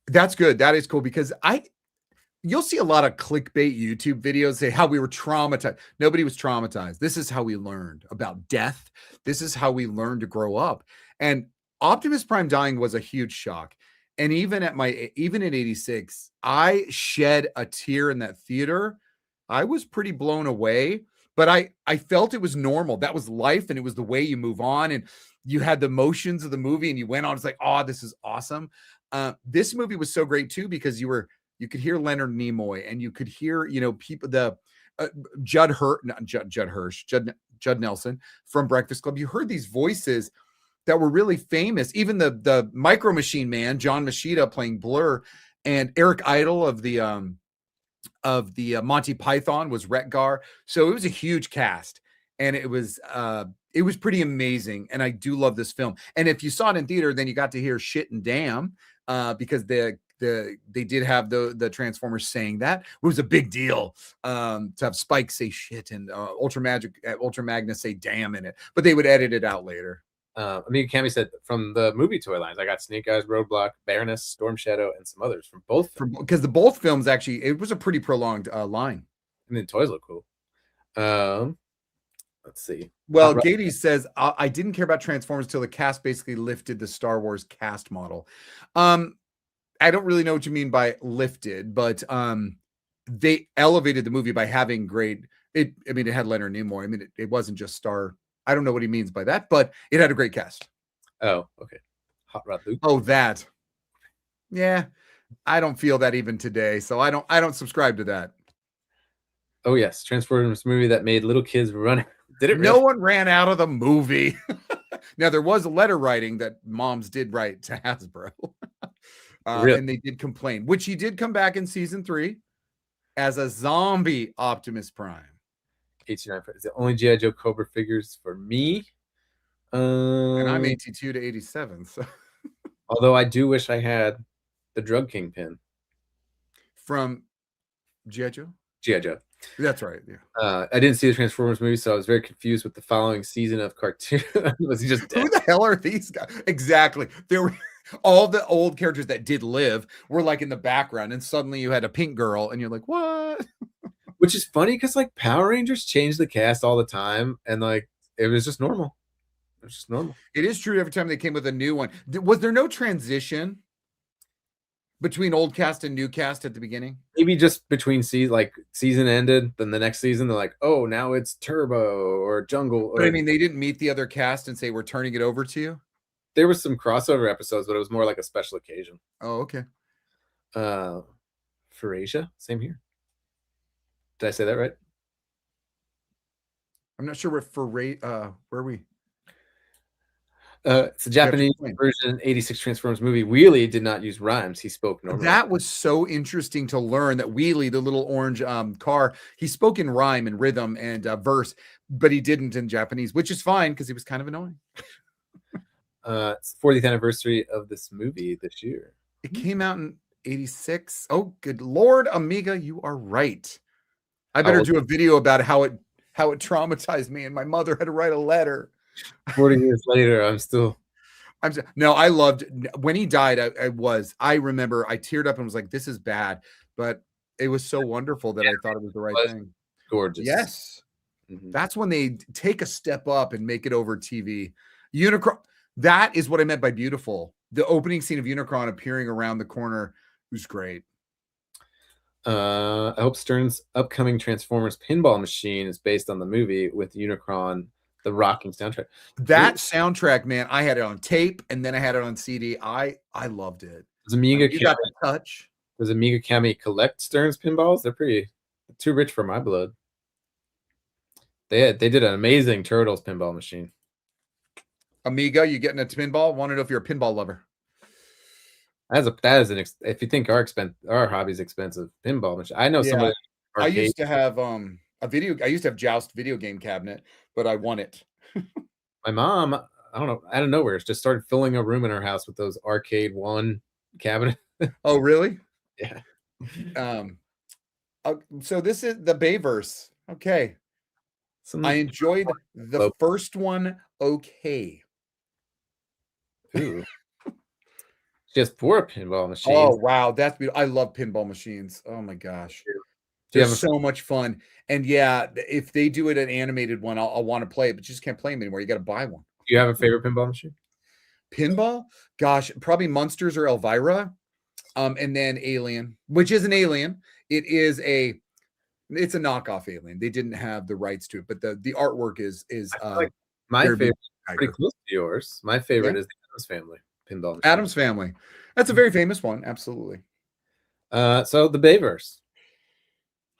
That's good. That is cool, because you'll see a lot of clickbait YouTube videos say how we were traumatized. Nobody was traumatized. This is how we learned about death. This is how we learned to grow up. And Optimus Prime dying was a huge shock. And even at 86, I shed a tear in that theater. I was pretty blown away, but I felt it was normal. That was life, and it was the way you move on, and you had the emotions of the movie, and you went on. It's like, oh, this is awesome. This movie was so great too, because you could hear Leonard Nimoy, and you could hear, people, the Judd Nelson from Breakfast Club. You heard these voices that were really famous. Even the Micro Machine Man, John Machida, playing Blur, and Eric Idle of the Monty Python was Retgar. So it was a huge cast, and it was pretty amazing. And I do love this film. And if you saw it in theater, then you got to hear shit and damn, because they did have the Transformers saying that. It was a big deal to have Spike say shit and Ultra Magnus say damn in it, but they would edit it out later. Cammy said from the movie toy lines, I got Snake Eyes, Roadblock, Baroness, Storm Shadow, and some others from both. Because the both films, actually, it was a pretty prolonged line. I mean, the toys look cool. Let's see. Well, Gady says, I didn't care about Transformers until the cast basically lifted the Star Wars cast model. I don't really know what you mean by lifted, but they elevated the movie by having it had Leonard Nimoy. I mean, it wasn't just Star. I don't know what he means by that, but it had a great cast. Oh, okay. Hot Rod Luke. Oh, that. Yeah, I don't feel that even today, so I don't subscribe to that. Oh yes, Transformers movie that made little kids run. Did it? Really? No one ran out of the movie. Now there was letter writing that moms did write to Hasbro, Really? and they did complain, which he did come back in season 3 as a zombie Optimus Prime. 89 is the only G.I. Joe Cobra figures for me. And I'm 82 to 87. So, although I do wish I had the Drug Kingpin from G.I. Joe. G.I. Joe. That's right. Yeah. I didn't see the Transformers movie, so I was very confused with the following season of cartoon. Was he just dead? Who the hell are these guys? Exactly. There were all the old characters that did live were like in the background, and suddenly you had a pink girl, and you're like, what? Which is funny because like Power Rangers changed the cast all the time, and like it was just normal. It was just normal. It is true. Every time they came with a new one, was there no transition between old cast and new cast at the beginning? Maybe just between season ended, then the next season they're like, oh, now it's Turbo or Jungle. But I mean, they didn't meet the other cast and say we're turning it over to you. There was some crossover episodes, but it was more like a special occasion. Oh, okay. For Asia, same here. Did I say that right? I'm not sure where are we? It's a Japanese explain. version 86 Transformers movie. Wheelie did not use rhymes. He spoke normally. That was so interesting to learn that Wheelie, the little orange car, he spoke in rhyme and rhythm and verse, but he didn't in Japanese, which is fine because he was kind of annoying. It's the 40th anniversary of this movie this year. It came out in 86. Oh, good Lord, Amiga, you are right. I better do a video about how it traumatized me, and my mother had to write a letter. 40 years later, I'm still. No, I loved when he died. I remember I teared up and was like, "This is bad," but it was so wonderful that I thought it was the right thing. Gorgeous. Yes, that's when they take a step up and make it over TV. Unicron. That is what I meant by beautiful. The opening scene of Unicron appearing around the corner was great. I hope Stern's upcoming Transformers pinball machine is based on the movie with Unicron, the rocking soundtrack. That soundtrack, man, I had it on tape and then I had it on CD. I loved it. Does Amiga you got the touch? Does Amiga Cami collect Stern's pinballs? They're too rich for my blood. They did an amazing Turtles pinball machine. Amiga, you getting a pinball? Want to know if you're a pinball lover? If you think our hobby's expensive, pinball machine. I know somebody. I used to have Joust video game cabinet, but I won it. My mom, I don't know, out of nowhere, just started filling a room in her house with those Arcade One cabinet. Oh, really? Yeah. So this is the Bayverse. Okay. I enjoyed the first one. Okay. Ooh. Just poor pinball machines. Oh wow, that's beautiful. I love pinball machines. Oh my gosh, they're so much fun. And yeah, if they do it an animated one, I'll want to play it, but you just can't play them anymore. You got to buy one. Do you have a favorite pinball machine? Pinball? Gosh, probably Munsters or Elvira, and then Alien, which is an Alien. It's a knockoff Alien. They didn't have the rights to it, but the artwork is like my favorite. Pretty close to yours. My favorite is the Addams Family pinball machine. Addams Family. That's a very famous one. Absolutely. So the Bayverse.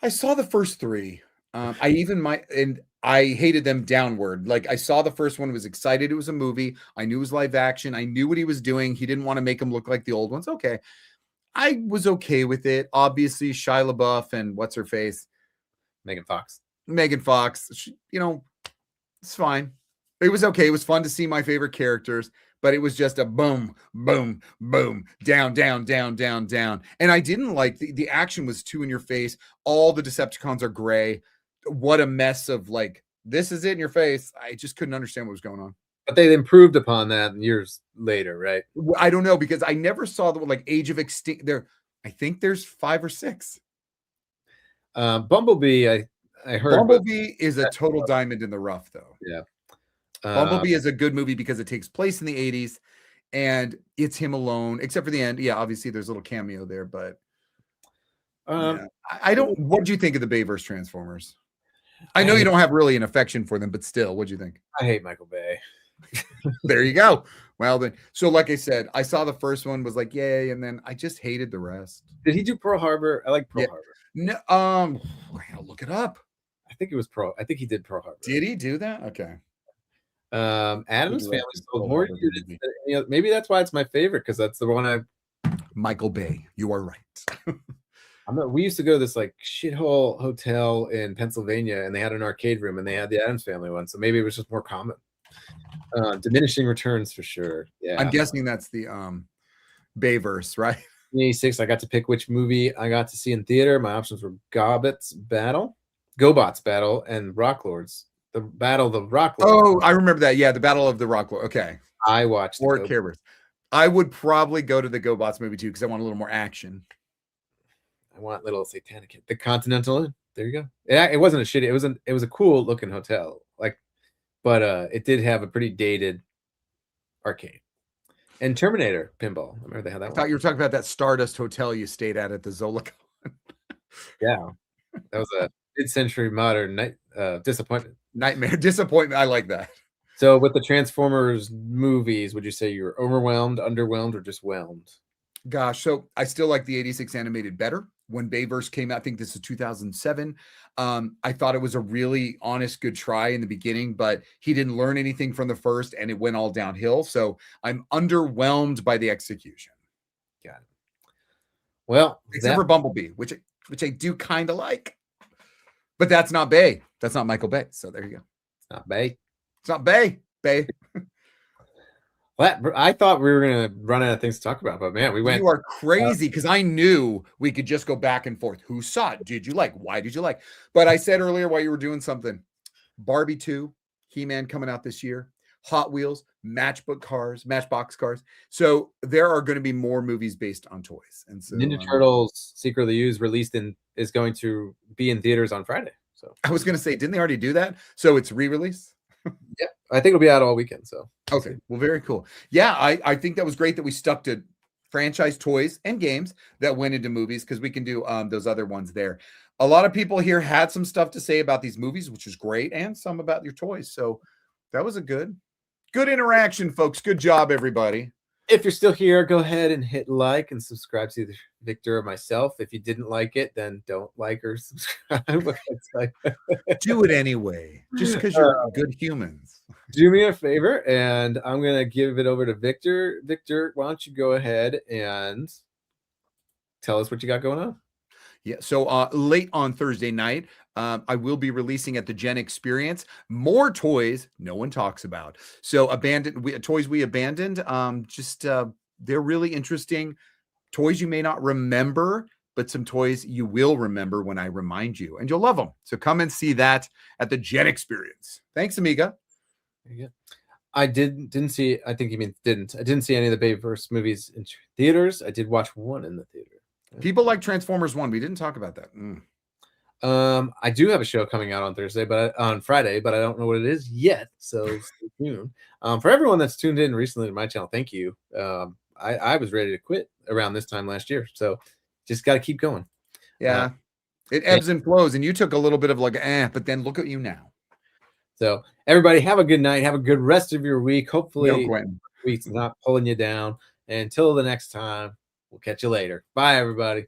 I saw the first three. I hated them downward. Like I saw the first one, was excited. It was a movie. I knew it was live action. I knew what he was doing. He didn't want to make them look like the old ones. Okay. I was okay with it. Obviously, Shia LaBeouf and what's her face? Megan Fox. It's fine. It was okay. It was fun to see my favorite characters, but it was just a boom, boom, boom, down, down, down, down, down. And I didn't like the action was too in your face. All the Decepticons are gray. What a mess of like, this is it in your face. I just couldn't understand what was going on. But they improved upon that years later, right? I don't know, because I never saw the like Age of Extinct there. I think there's 5 or 6. Bumblebee, I heard. Bumblebee is a total diamond in the rough, though. Yeah. Bumblebee is a good movie because it takes place in the 80s and it's him alone, except for the end. Yeah, obviously there's a little cameo there, but I don't. What do you think of the Bayverse Transformers? I know you don't have really an affection for them, but still, what do you think? I hate Michael Bay. There you go. Well, then, so like I said, I saw the first one, was like, yay, and then I just hated the rest. Did he do Pearl Harbor? I like Pearl Harbor. No, I gotta look it up. I think he did Pearl Harbor. Did he do that? Okay. Addams Family sold more units than any other. Maybe that's why it's my favorite, because that's the one Michael Bay. You are right. We used to go to this like shithole hotel in Pennsylvania, and they had an arcade room, and they had the Addams Family one. So maybe it was just more common. Diminishing returns for sure. Yeah, I'm guessing that's the Bayverse, right? 86. I got to pick which movie I got to see in theater. My options were GoBots Battle, and Rock Lords. The Battle of the Rock Lords. Oh, I remember that. Yeah, the Battle of the Rock Lords. Okay. I watched Or Careverse. I would probably go to the GoBots movie too, because I want a little more action. I want little satanic. The Continental Inn. There you go. It wasn't a shitty. It was a cool looking hotel. But it did have a pretty dated arcade. And Terminator pinball. I remember they had that. I thought you were talking about that Stardust hotel you stayed at the Zolicon. Yeah, that was a mid-century modern disappointment. Nightmare, disappointment. I like that. So with the Transformers movies, would you say you're overwhelmed, underwhelmed, or just whelmed? Gosh, so I still like the 86 animated better, when Bayverse came out. I think this is 2007. I thought it was a really honest, good try in the beginning, but he didn't learn anything from the first, and it went all downhill. So I'm underwhelmed by the execution. Got it. Well, Except for Bumblebee, which I do kind of like, but that's not Bay. That's not Michael Bay. So there you go. it's not Bay. It's not Bay. Bay. Well, I thought we were gonna run out of things to talk about, but man, we went. You are crazy because I knew we could just go back and forth. Who saw it? Did you like? Why did you like? But I said earlier while you were doing something, Barbie 2, He-Man coming out this year, Hot Wheels, Matchbox cars. So there are going to be more movies based on toys. And so Ninja Turtles: Secret of the Ooze is going to be in theaters on Friday. So I was going to say, didn't they already do that? So it's re-release. yeah, I think it'll be out all weekend. So Okay, well, very cool. Yeah, I think that was great that we stuck to franchise toys and games that went into movies because we can do those other ones there. A lot of people here had some stuff to say about these movies, which is great, and some about your toys. So that was a good interaction, folks. Good job, everybody. if you're still here, go ahead and hit like and subscribe to either Victor or myself. If you didn't like it, then don't like or subscribe. It's like, Do it anyway, just because you're good humans. do me a favor, and I'm gonna give it over to Victor. Victor, why don't you go ahead and tell us what you got going on? Yeah. So late on Thursday night, I will be releasing at the Gen Experience more toys no one talks about. So toys we abandoned. They're really interesting toys you may not remember, but some toys you will remember when I remind you, and you'll love them. So come and see that at the Gen Experience. Thanks, Amiga. Yeah. I didn't see. I think you mean didn't. I didn't see any of the Bayverse movies in theaters. I did watch one in the theater. People like Transformers 1. We didn't talk about that. I do have a show coming out on Friday, but I don't know what it is yet. So stay tuned. For everyone that's tuned in recently to my channel, thank you. I was ready to quit around this time last year, so just got to keep going. Yeah, it ebbs and flows, and you took a little bit of but then look at you now. So everybody, have a good night. Have a good rest of your week. Hopefully, week's not pulling you down. And until the next time, we'll catch you later. Bye, everybody.